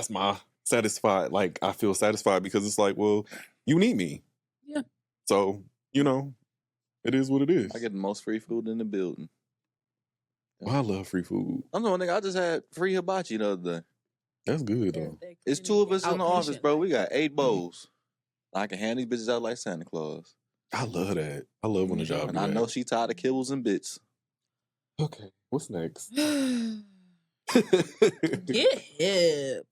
my satisfied. Like, I feel satisfied because it's like, well, you need me. Yeah. So, you know, it is what it is. I get the most free food in the building. Well, I love free food. I'm the one nigga, I just had free hibachi the other day. That's good, though. It's 2 of us in the office, bro. We got 8 bowls. I can hand these bitches out like Santa Claus. I love that. I love when the job and I know she tired of kibbles and bits. Okay, what's next? Get hip.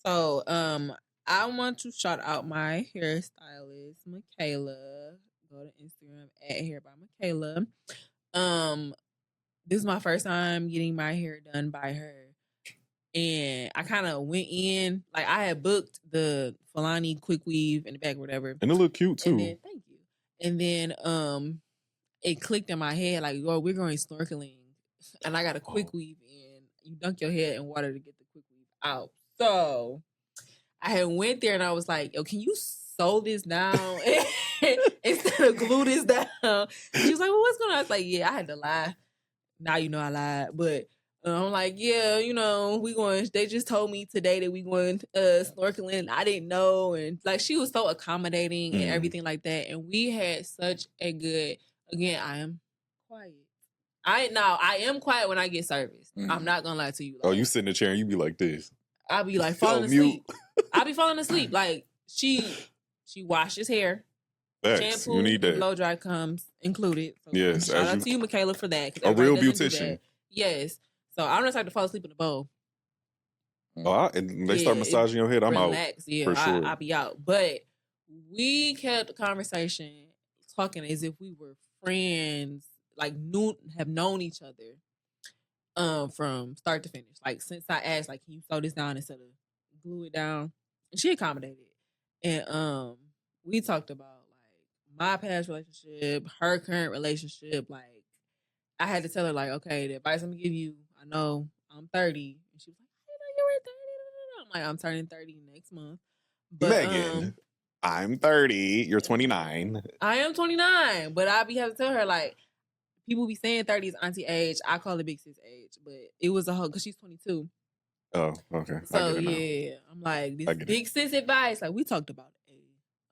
So, I want to shout out my hairstylist, Michaela. Go to Instagram @hairbymichaela. This is my first time getting my hair done by her. And I kind of went in, like I had booked the Fulani quick weave in the back or whatever. And it looked cute too. And then, thank you. And then it clicked in my head like, oh, we're going snorkeling. And I got a quick weave in. You dunk your head in water to get the quick weave out. So I had went there and I was like, yo, can you sew this down? instead of glue this down. She was like, well, what's going on? I was like, yeah, I had to lie. Now you know I lied. But I'm like, yeah, they just told me today that we going snorkeling. I didn't know. And like, she was so accommodating and everything like that. And we had such a good, again, I am quiet. I am quiet when I get service. I'm not gonna lie to you. Like, you sit in the chair and you be like this. I'll be like falling asleep. I'll be falling asleep. Like she washes hair. Facts. Shampoo, you need that. blow dry comes included. So yes. Shout out to you, Michaela, for that. A real beautician. Yes. So I'm not like to fall asleep in the bowl. And they start massaging your head. I'm relax. out. Yeah, for sure. I'll be out. But we kept the conversation talking as if we were friends, like have known each other from start to finish. Like since I asked, like, can you sew this down instead of glue it down? And she accommodated. And we talked about like my past relationship, her current relationship. Like I had to tell her, like, okay, the advice I'm gonna give you, I know I'm 30. And she was like, I didn't know you were 30. I'm like, I'm turning 30 next month. But Megan, I'm 30. You're 29. I am 29. But I be having to tell her, like, people be saying 30 is auntie age. I call it big sis age. But it was a whole, because she's 22. Oh, okay. So, yeah, I'm like, this big sis advice. Like, we talked about it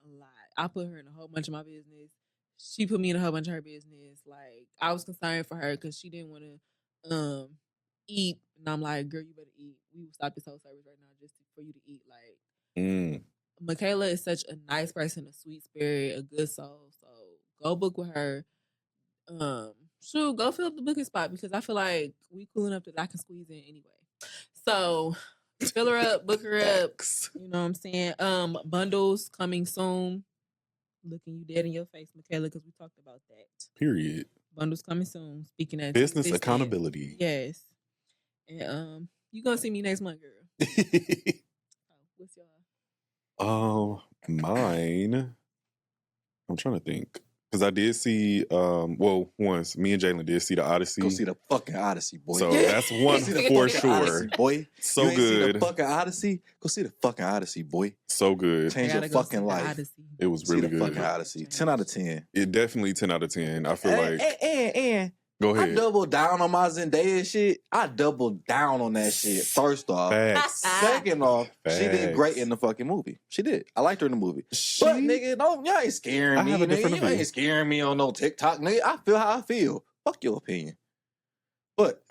a lot. I put her in a whole bunch of my business. She put me in a whole bunch of her business. Like, I was concerned for her because she didn't want to eat. And I'm like, girl, you better eat. We will stop this whole service right now just for you to eat. Like, Michaela is such a nice person, a sweet spirit, a good soul. So go book with her. Shoot, go fill up the booking spot because I feel like we cool enough that I can squeeze in anyway. So fill her up, book her up. You know what I'm saying? Bundles coming soon. Looking you dead in your face, Michaela, because we talked about that. Period. Bundles coming soon. Speaking of business accountability. Yes. And you gonna see me next month, girl. What's your mine? I'm trying to think. Because I did see, once me and Jalen did see the Odyssey. Go see the fucking Odyssey, boy. So that's one for sure. Odyssey, boy. So you ain't good. See the fucking Odyssey? Go see the fucking Odyssey, boy. So good. Change your fucking life. It was really good. See the fucking Odyssey. 10 out of 10. It definitely 10 out of 10. I feel like. And go ahead. I doubled down on my Zendaya shit. I doubled down on that shit. First off. Facts. Second off, she did great in the fucking movie. She did. I liked her in the movie. But nigga, y'all ain't scaring me. Nigga. You ain't scaring me on no TikTok, nigga. I feel how I feel. Fuck your opinion. But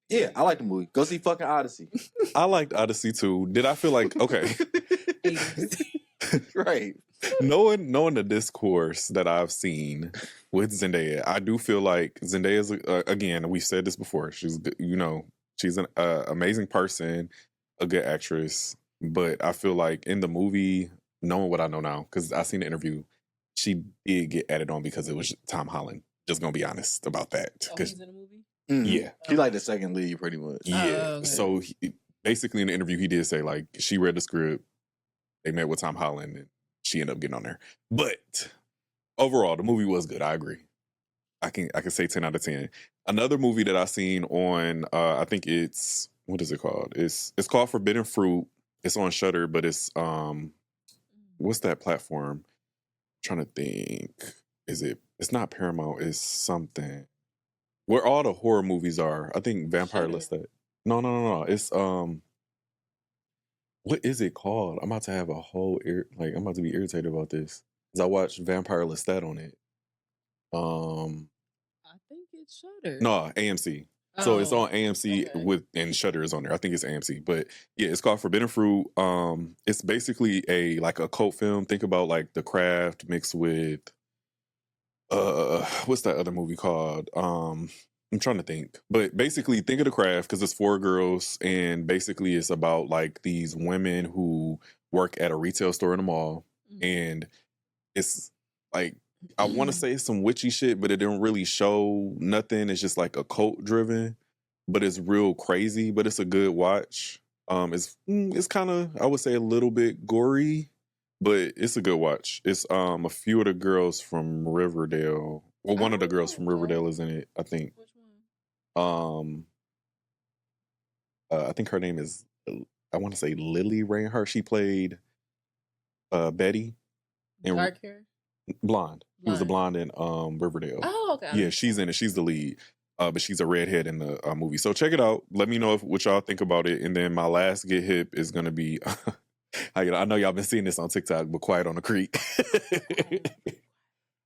yeah, I like the movie. Go see fucking Odyssey. I liked Odyssey too. Did I feel like okay? Right. Knowing the discourse that I've seen with Zendaya, I do feel like Zendaya's again. We've said this before. She's she's an amazing person, a good actress. But I feel like in the movie, knowing what I know now, because I seen the interview, she did get added on because it was Tom Holland. Just gonna be honest about that. He's in the movie. Mm-hmm. Yeah, he like the second lead pretty much. Yeah. Okay. So basically in the interview, he did say like she read the script, they met with Tom Holland, and she ended up getting on there. But overall, the movie was good. I agree. I can say 10 out of 10. Another movie that I seen on, I think it's, what is it called? It's called Forbidden Fruit. It's on Shudder, but it's what's that platform? I'm trying to think. It's not Paramount. It's something where all the horror movies are. I think Vampire Lestat. No. It's what is it called? I'm about to have a whole I'm about to be irritated about this because I watched Vampire Lestat on it. I think it's Shudder. No, AMC. So it's on AMC and Shudder is on there. I think it's AMC, but yeah, it's called Forbidden Fruit. It's basically a cult film. Think about like The Craft mixed with what's that other movie called? I'm trying to think, but basically think of The Craft because it's 4 girls and basically it's about like these women who work at a retail store in the mall, and it's like I want to say it's some witchy shit, but it didn't really show nothing. It's just like a cult driven, but it's real crazy. But it's a good watch. It's kind of, I would say, a little bit gory, but it's a good watch. It's a few of the girls from Riverdale. Well, one of the girls from Riverdale is in it, I think. Which one? I think her name is, I want to say Lily Reinhardt. She played Betty. Dark hair? Blonde. He was the blonde in Riverdale. Oh, okay. Yeah, she's in it. She's the lead. But she's a redhead in the movie. So check it out. Let me know what y'all think about it. And then my last get hip is gonna be. I know y'all been seeing this on TikTok, but Quiet on the Creek.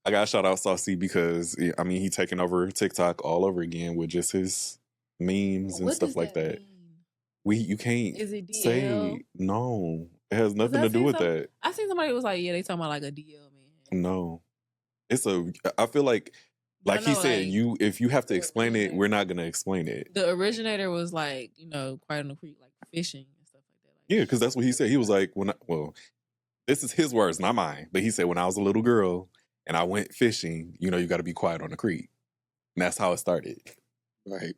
I gotta shout out Saucy because I mean he taking over TikTok all over again with just his memes and stuff like that. You can't Is it DL? say no. It has nothing to do with that. I seen somebody was like, yeah, they talking about like a DL man. No, I feel like he said, if you have to explain it, we're not gonna explain it. The originator was like, Quiet on the Creek, like fishing and stuff like that. Yeah, because that's what he said. He was like, this is his words, not mine. But he said, when I was a little girl and I went fishing, you got to be quiet on the creek. And that's how it started. Right,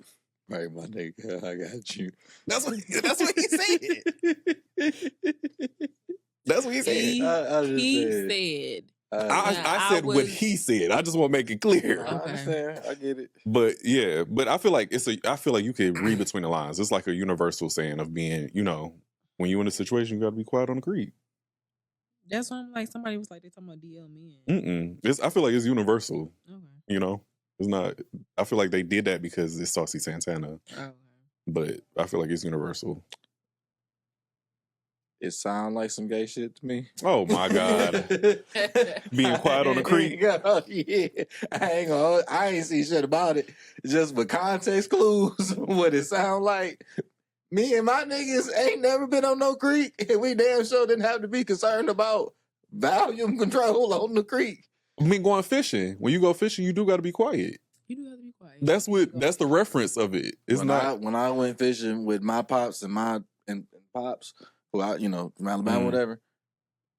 my nigga, I got you. That's what he said. That's what he said. He said. I said what he said. I just want to make it clear. I understand. I get it. But yeah, I feel like I feel like you could read between the lines. It's like a universal saying of being, when you're in a situation, you got to be quiet on the creek. That's why I'm like, somebody was like, they talking about DL men. I feel like it's universal. Okay. It's not. I feel like they did that because it's Saucy Santana. Okay. But I feel like it's universal. It sound like some gay shit to me. Oh my God. Being quiet on the creek. Yeah. I ain't see shit about it. Just for context clues, what it sound like. Me and my niggas ain't never been on no creek, and we damn sure didn't have to be concerned about volume control on the creek. I mean, going fishing. When you go fishing, you do got to be quiet. You do have to be quiet. That's the reference of it. It's when I went fishing with my pops and pops, who from Alabama, whatever,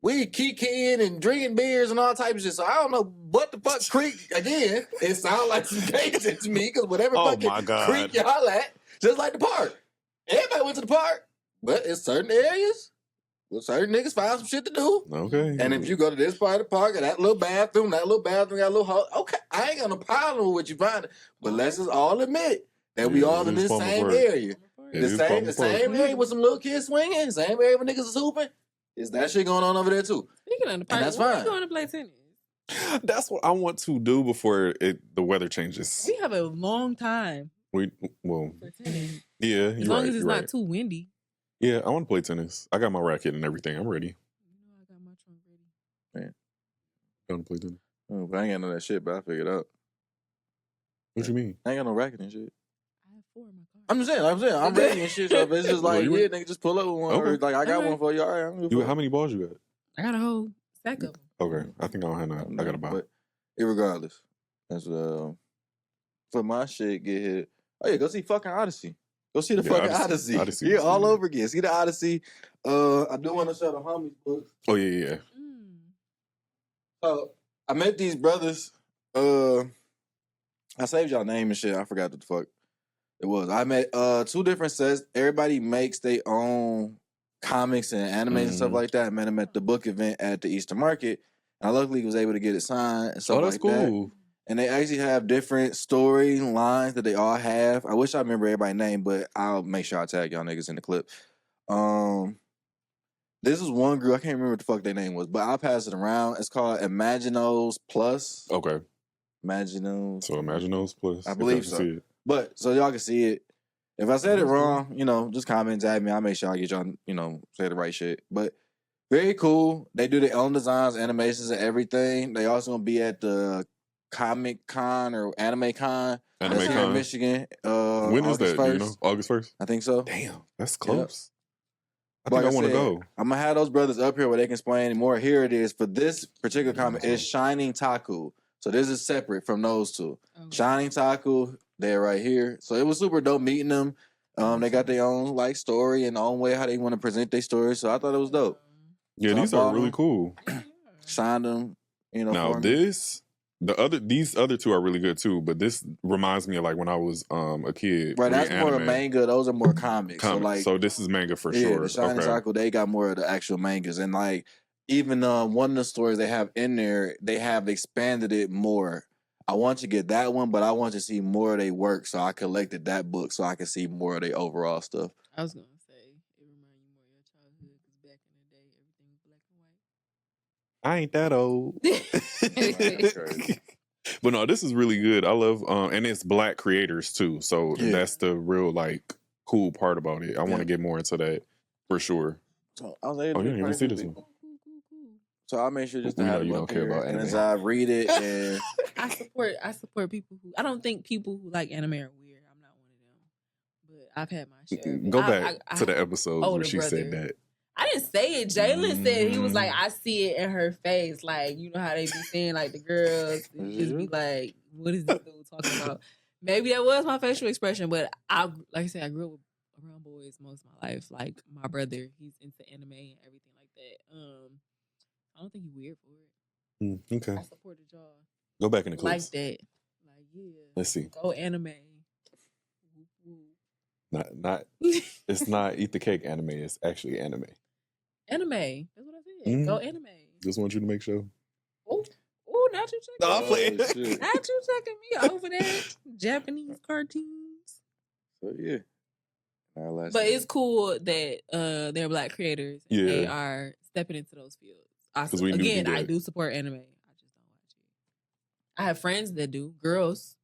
we kikiing and drinking beers and all types of shit. So I don't know what the fuck creek again. It sounds like some gay shit to me because whatever fucking creek y'all at, just like the park. Everybody went to the park, but in certain areas, well, certain niggas find some shit to do. Okay. And if you go to this part of the park, and that little bathroom got a little hole. Okay, I ain't got no problem with what you find, but let's just all admit that we all in this same area. The same area with some little kids swinging, same area with niggas is hooping. Is that shit going on over there too? Speaking of the park, that's fine. You going to play tennis? That's what I want to do before the weather changes. We have a long time. For tennis. Yeah, as long as it's not too windy. Yeah, I want to play tennis. I got my racket and everything. I'm ready. I got my trunk ready. Man, I want to play tennis. Oh, but I ain't got none of that shit. But I figured out. What you mean? I ain't got no racket and shit. I have 4 in my car. I'm saying, I'm ready and shit. So if it's just like, nigga, just pull up with one. Okay. Or like I got one for you. All right. How many balls you got? I got a whole stack of them. Okay, I think I don't have none. I got a ball. But irregardless, that's for my shit get hit. Oh yeah, go see fucking Odyssey. Go see the fucking Odyssey. Yeah, all over again. See the Odyssey. I do want to show the homies books. Oh yeah. So I met these brothers. I saved y'all name and shit. I forgot what the fuck it was. I met 2 different sets. Everybody makes their own comics and animes and stuff like that. I met them at the book event at the Eastern Market. And I luckily was able to get it signed and stuff like that. Cool. And they actually have different story lines that they all have. I wish I remember everybody's name, but I'll make sure I tag y'all niggas in the clip. This is one group. I can't remember what the fuck their name was, but I'll pass it around. It's called Imaginos Plus. Okay. Imaginos. So Imaginos Plus. I believe so. But so y'all can see it. If I said it wrong, just comment at me. I'll make sure I get y'all, say the right shit. But very cool. They do their own designs, animations, and everything. They also gonna be at the Comic Con or Anime Con. Here in Michigan. When is that? 1st. August 1st? I think so. Damn, that's close. Yep. I think I want to go. I'm gonna have those brothers up here where they can explain more. Here it is for this particular comic. It's Shining Taku. So this is separate from those 2. Okay. Shining Taku, they're right here. So it was super dope meeting them. They got their own story and their own way how they want to present their story. So I thought it was dope. Yeah, these are really cool. Signed them. Now these other 2 are really good too, but this reminds me of when I was a kid. Right, that's more manga. Those are more comics. So this is manga for sure. The Shining Taku, they got more of the actual mangas. And even one of the stories they have in there, they have expanded it more. I want to get that one, but I want to see more of their work. So I collected that book so I can see more of their overall stuff. I was going to say, it reminds you more of your childhood because back in the day, everything was black and white. I ain't that old. But no, this is really good. I love, and it's Black creators too. So that's the real like cool part about it. I want to get more into that for sure. So I was able to even see this one. So I made sure just to have you don't care about anime. And as I read it, and I support people who. I don't think people who like anime are weird. I'm not one of them. But I've had my share. Go back to the episode where she said that. I didn't say it. Jalen said he was like, I see it in her face. Like, you know how they be saying like the girls just be like, what is this dude talking about? Maybe that was my facial expression, but like I said, I grew up around boys most of my life. Like my brother, he's into anime and everything like that. I don't think he's weird for it. Okay. I supported y'all. Go back in the clips. Like that. Like, yeah. Let's see. Go anime. Not it's not eat the cake anime, it's actually anime. Anime. That's what I said. Go anime. Just want you to make sure. Oh, not you checking. No, I'm playing. Not you checking me over there. Japanese cartoons. So yeah. But it's cool that they're Black creators and they are stepping into those fields. I do support anime. I just don't watch it. I have friends that do. Girls.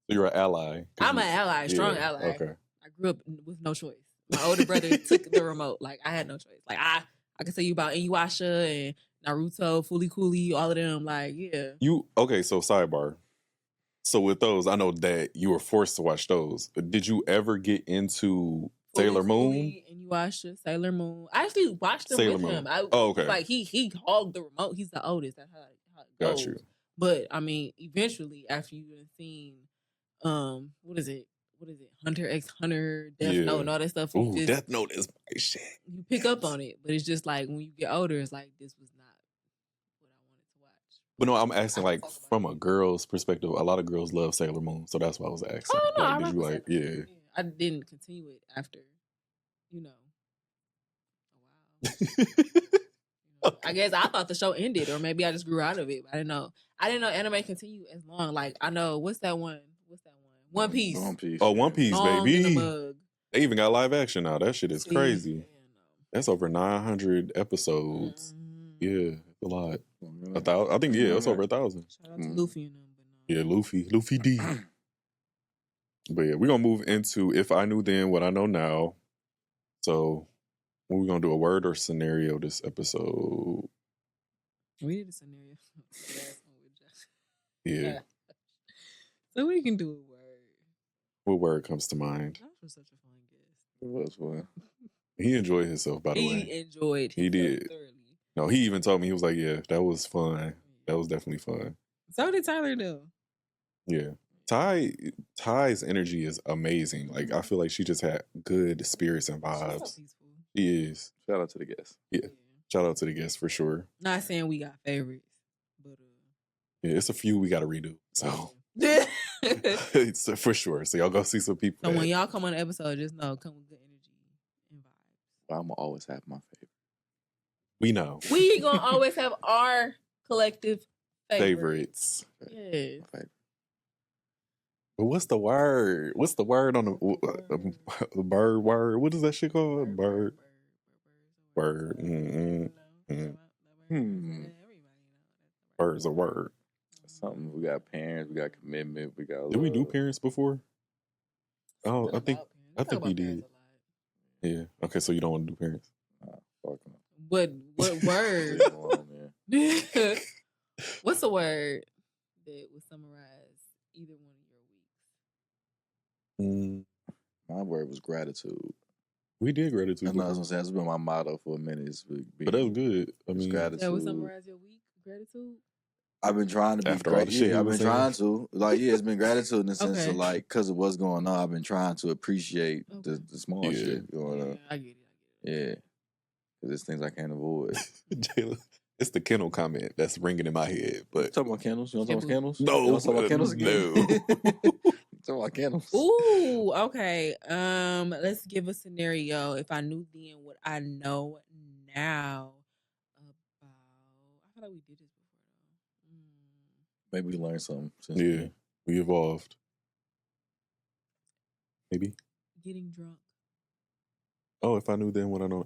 So you're an ally. I'm an ally, strong ally. Okay. I grew up with no choice. My older brother took the remote. Like I had no choice. Like I can tell you about Inuyasha and Naruto, Fooly Cooly, all of them. Like Okay? So sidebar. So with those, I know that you were forced to watch those. Did you ever get into Sailor Moon? Inuyasha, Sailor Moon. I actually watched them with him. Okay. Like he hogged the remote. He's the oldest. That's how it goes. Got you. But I mean, eventually, after you've seen, what is it? Hunter x Hunter, Death Note, and all that stuff. Ooh, Death Note is my shit. You pick up on it, but it's just like when you get older, it's like this was not what I wanted to watch. But no, I'm asking like from a girl's perspective. A lot of girls love Sailor Moon, so that's why I was asking. Oh no, like, did you like? Yeah. I didn't continue it after, a while. I guess I thought the show ended, or maybe I just grew out of it. But I didn't know. I didn't know anime continued as long. Like I know what's that one? One Piece. Oh, One Piece, Long baby. in the mug. They even got live action now. That shit is crazy. That's over 900 episodes. Yeah, a lot. 1,000. I think it's over 1,000. Shout out to Luffy and them. Yeah, Luffy D. But yeah, we're gonna move into If I Knew Then What I Know Now. So we're gonna do a word or scenario this episode. We did a scenario. Yeah. So we can do a word. What word comes to mind? That was such a fun guest. It was fun. He enjoyed himself, by the way. He enjoyed himself. He did. Thoroughly. No, he even told me, he was like, yeah, that was fun. That was definitely fun. So did Tyler do. Yeah. Ty's energy is amazing. Like, I feel like she just had good spirits and vibes. So peaceful. She is. Shout out to the guests. Yeah. Shout out to the guests for sure. Not saying we got favorites, but yeah, it's a few we got to redo. So it's for sure. So y'all go see some people. So when y'all come on the episode, just know, come with good energy and vibes. I'm gonna always have my favorite. We know. We gonna always have our collective favorites. Yeah. But what's the word? What's the word on the bird word? What is that shit called? Bird. Bird's a word. Something. We got parents. We got commitment. We got. Did we do parents before? Oh, I think we did. Yeah. Okay, so you don't want to do parents. What word? What's a word that would summarize either one of your weeks? My word was gratitude. We did gratitude. I know, I was gonna say that's been my motto for a minute. But that was good. I mean, gratitude. That would summarize your week. Gratitude. I've been trying to be grateful. Yeah, I've been trying to. Like, yeah, it's been gratitude in the sense of like, because of what's going on, I've been trying to appreciate the small shit going on. I get it. Yeah, because there's things I can't avoid. Jayla, it's the kennel comment that's ringing in my head. But talking about candles? You want to talk about candles? No. You want to talk about candles again? No. Talking about candles. Ooh, okay. Let's give a scenario. If I knew then what I know now about, I feel like we did this before though. Maybe we learned something. Yeah, we evolved. Maybe getting drunk. Oh, if I knew then what I know.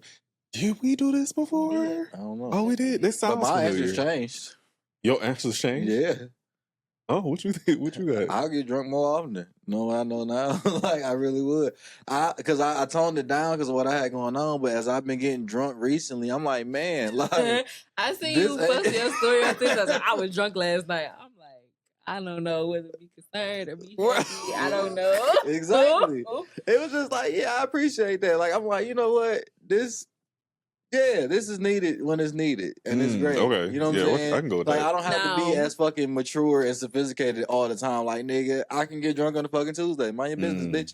Did we do this before? I don't know. Oh, we did. This sounds but my familiar. answers changed. Your answers changed? Yeah. Oh, what you think? What you got? I'll get drunk more often. Know what I know now? Like, I really would. Because I toned it down because of what I had going on. But as I've been getting drunk recently, I'm like, man, like. I seen you post your story on TikTok. I was drunk last night. I'm like, I don't know whether to be concerned or be happy. I don't know. Exactly. It was just like, yeah, I appreciate that. Like, I'm like, you know what? This is needed when it's needed. And it's great. Okay. You know what I'm saying? I can go with like, that. I don't have to be as fucking mature and sophisticated all the time. Like, nigga, I can get drunk on a fucking Tuesday. Mind your business, bitch.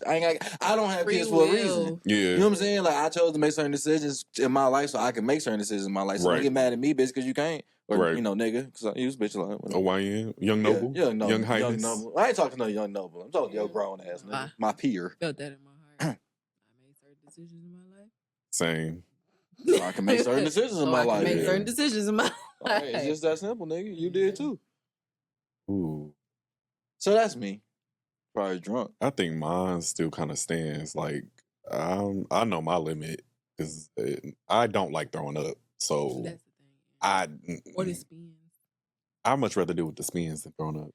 I don't have kids for a reason. Yeah. You know what I'm saying? Like, I chose to make certain decisions in my life so I can make certain decisions in my life. So don't get mad at me, bitch, because you can't. Or, you know, nigga, because I use bitch a lot. Hawaiian, young noble, young highness. Noble. I ain't talking to no young noble. I'm talking to your grown ass nigga, my peer. Felt that in my heart. I made certain decisions in my life. Same. So I can make certain decisions in my life. Make certain decisions in my life. Right, it's just that simple, nigga. You did too. Ooh. So that's me. Probably drunk. I think mine still kind of stands. Like, I know my limit because I don't like throwing up. So that's the thing. Or the spins. I'd much rather deal with the spins than throwing up.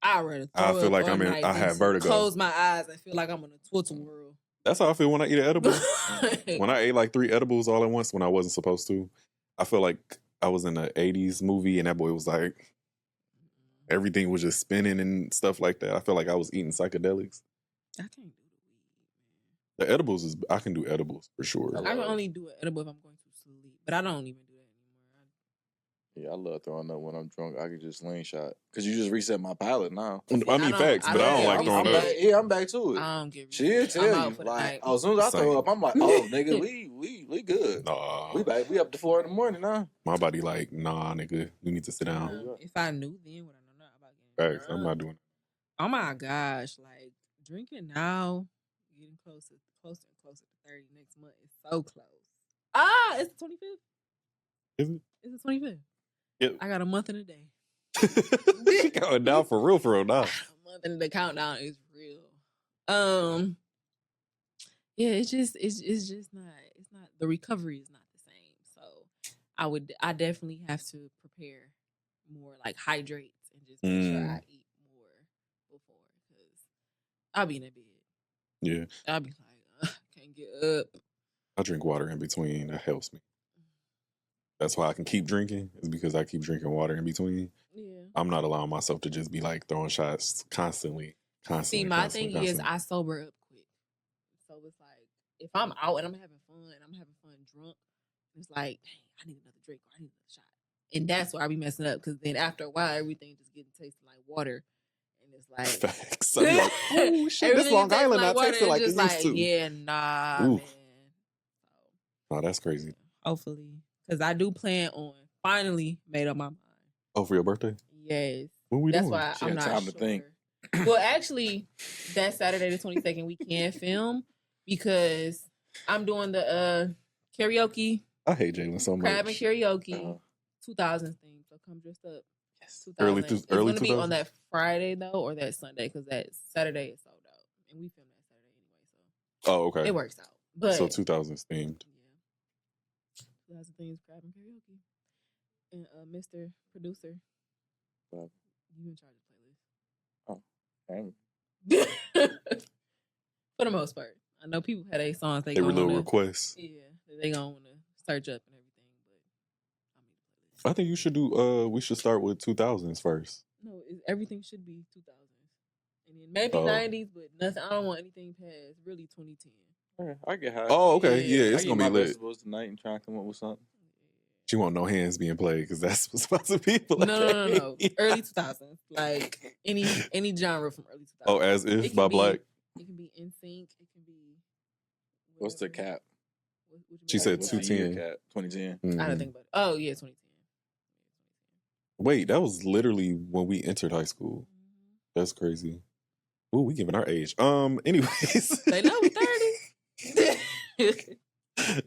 I'd rather throw I feel up like I have vertigo. Close my eyes and feel like I'm in a Twitter world. That's how I feel when I eat an edible. When I ate like 3 edibles all at once when I wasn't supposed to, I feel like I was in an 80s movie and that boy was like, everything was just spinning and stuff like that. I feel like I was eating psychedelics. I can't do the edibles. I can do edibles for sure. I can only do an edible if I'm going to sleep, but I don't even do that anymore. Yeah, I love throwing up when I'm drunk. I can just slingshot because you just reset my palate now. I mean facts, but I don't like throwing up. I'm back to it. I don't give. She'll tell you like, as soon as I throw up, I'm like, oh nigga, we good. Nah, we up to 4 in the morning now. My body like, nah, nigga, we need to sit down. If I knew then, what I know now about getting facts, I'm not doing it. Oh my gosh, like drinking now, getting closer and closer to 30 next month is so close. It's the 25th. Is it? It's the 25th. Yep. I got a month and a day. She going down for real now. A month and the countdown is real. Yeah, it's just not the recovery is not the same. So I definitely have to prepare more, like hydrate and just make sure I eat more before because I'll be in that bed. Yeah. I'll be like, can't get up. I drink water in between. That helps me. That's why I can keep drinking, is because I keep drinking water in between. Yeah. I'm not allowing myself to just be like throwing shots constantly. See, my thing is I sober up quick. So it's like, if I'm out and I'm having fun drunk, it's like, dang, I need another drink or I need another shot. And that's where I be messing up because then after a while, everything just getting tasting like water. And it's like, facts. I'm like, oh shit, this Long Island I tasted like it used to. Yeah, nah, man. Oh, that's crazy. Hopefully. Because I do plan on finally made up my mind. Oh, for your birthday? Yes. When we That's doing? why I'm not time sure. To think. Well, actually, that Saturday the 22nd, we can film because I'm doing the karaoke. I hate Jalen so much. Crab and karaoke 2000s theme. So come dressed up. Yes. 2000. It's going to be on that Friday, though, or that Sunday because that Saturday is sold out. And we film that Saturday anyway. So oh, okay. It works out. But so 2000s themed. 2000 themes, crab and karaoke. And Mr. Producer, you in charge of the playlist. For the most part. I know people had their songs they were little requests. Yeah, they gonna want to search up and everything, but I think you should do we should start with 2000s first. No, everything should be 2000s. And then maybe 90s, but nothing. I don't want anything past really 2010. I get high. Oh, okay. Yeah, it's gonna be lit tonight and try to come up with something. She want no hands being played because that's what's supposed to be. No. Early 2000s, like any genre from early 2000s. Oh, As If by Black. It can be NSYNC. It can be. What's the cap? She said 210. 2010. Mm-hmm. I don't think about it. Oh yeah, 2010. Wait, that was literally when we entered high school. Mm-hmm. That's crazy. Ooh, we giving our age. Anyways, they know we're 30.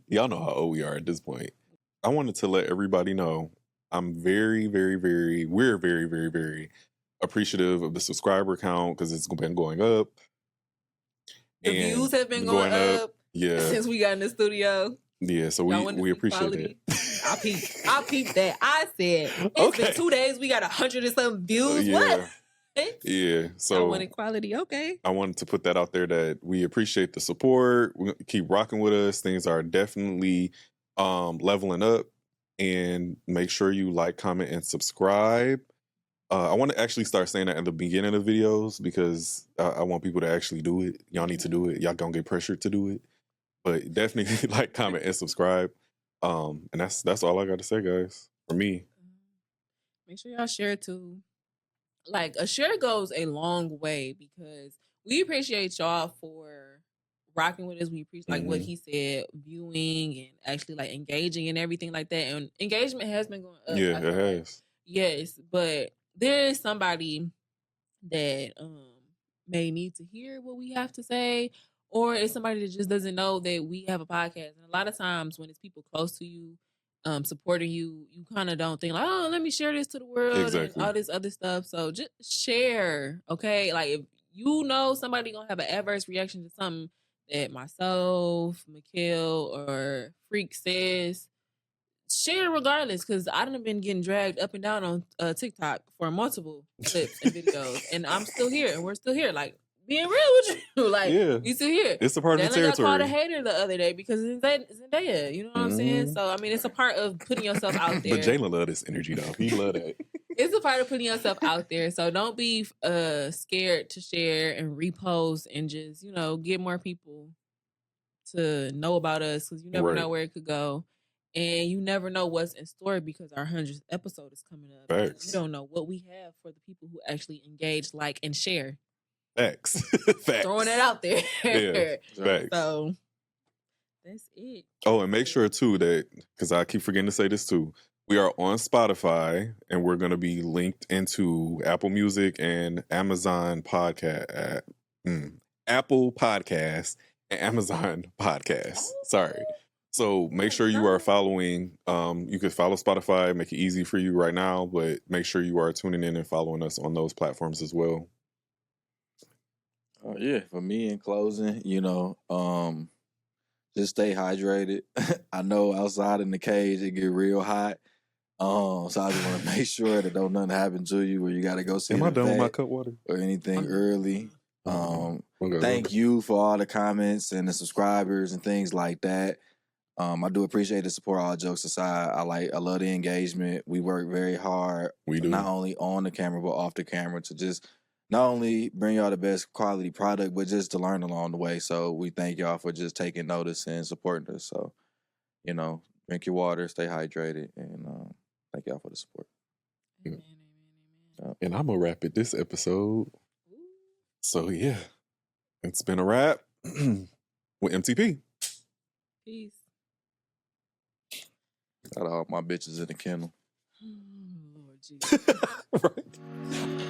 Y'all know how old we are at this point. I wanted to let everybody know I'm very, very, very, we're very, very, very appreciative of the subscriber count because it's been going up. The views have been going up yeah. since we got in the studio. Yeah, so we appreciate quality? it. I peeped that. I said it's been 2 days. We got 100 and some views. Yeah. What? Yeah. So I wanted quality. Okay. I wanted to put that out there that we appreciate the support. We keep rocking with us. Things are definitely leveling up. And make sure you like, comment, and subscribe. I want to actually start saying that at the beginning of videos because I want people to actually do it. Y'all need to do it. Y'all gonna get pressured to do it. But definitely like, comment, and subscribe. And that's all I got to say, guys. For me. Make sure y'all share too. Like a share goes a long way because we appreciate y'all for rocking with us. We appreciate like what he said, viewing and actually like engaging and everything like that. And engagement has been going up. Yeah, it has. Yes, but there is somebody that may need to hear what we have to say, or it's somebody that just doesn't know that we have a podcast. And a lot of times when it's people close to you, supporting you, you kind of don't think like, oh, let me share this to the world and all this other stuff. So just share, okay? Like if you know somebody gonna have an adverse reaction to something that myself, Mikhail, or Freq says, share regardless, because I done been getting dragged up and down on TikTok for multiple clips and videos, and I'm still here, and we're still here. Like being real with you, like you still here. It's a part of the territory. I got called a hater the other day because it's Zendaya. You know what I'm saying? So I mean, it's a part of putting yourself out there. But Jalen love this energy though. He love that. It's a part of putting yourself out there. So don't be scared to share and repost and just get more people to know about us, because you never know where it could go. And you never know what's in store because our 100th episode is coming up. Facts. You don't know what we have for the people who actually engage, like, and share. Facts. Facts. Throwing it out there. Yeah. Facts. So that's it. Oh, and make sure too that, because I keep forgetting to say this too, we are on Spotify and we're going to be linked into Apple Music and Amazon Podcast. Apple Podcasts and Amazon Podcasts. Sorry. So make sure you are following. You can follow Spotify, make it easy for you right now, but make sure you are tuning in and following us on those platforms as well. Yeah, for me in closing, just stay hydrated. I know outside in the cage it get real hot. So I just want to make sure that don't nothing happen to you where you got to go see. Am I done with my cut water or anything early? Thank you for all the comments and the subscribers and things like that. I do appreciate the support. All jokes aside, I love the engagement. We work very hard. We do, not only on the camera but off the camera, to just not only bring y'all the best quality product, but just to learn along the way. So we thank y'all for just taking notice and supporting us. So, drink your water, stay hydrated, and thank y'all for the support. Amen, amen. And I'm gonna wrap it this episode. So yeah, it's been a wrap with MTP. Peace. Got all my bitches in the kennel. Lord Jesus. Right.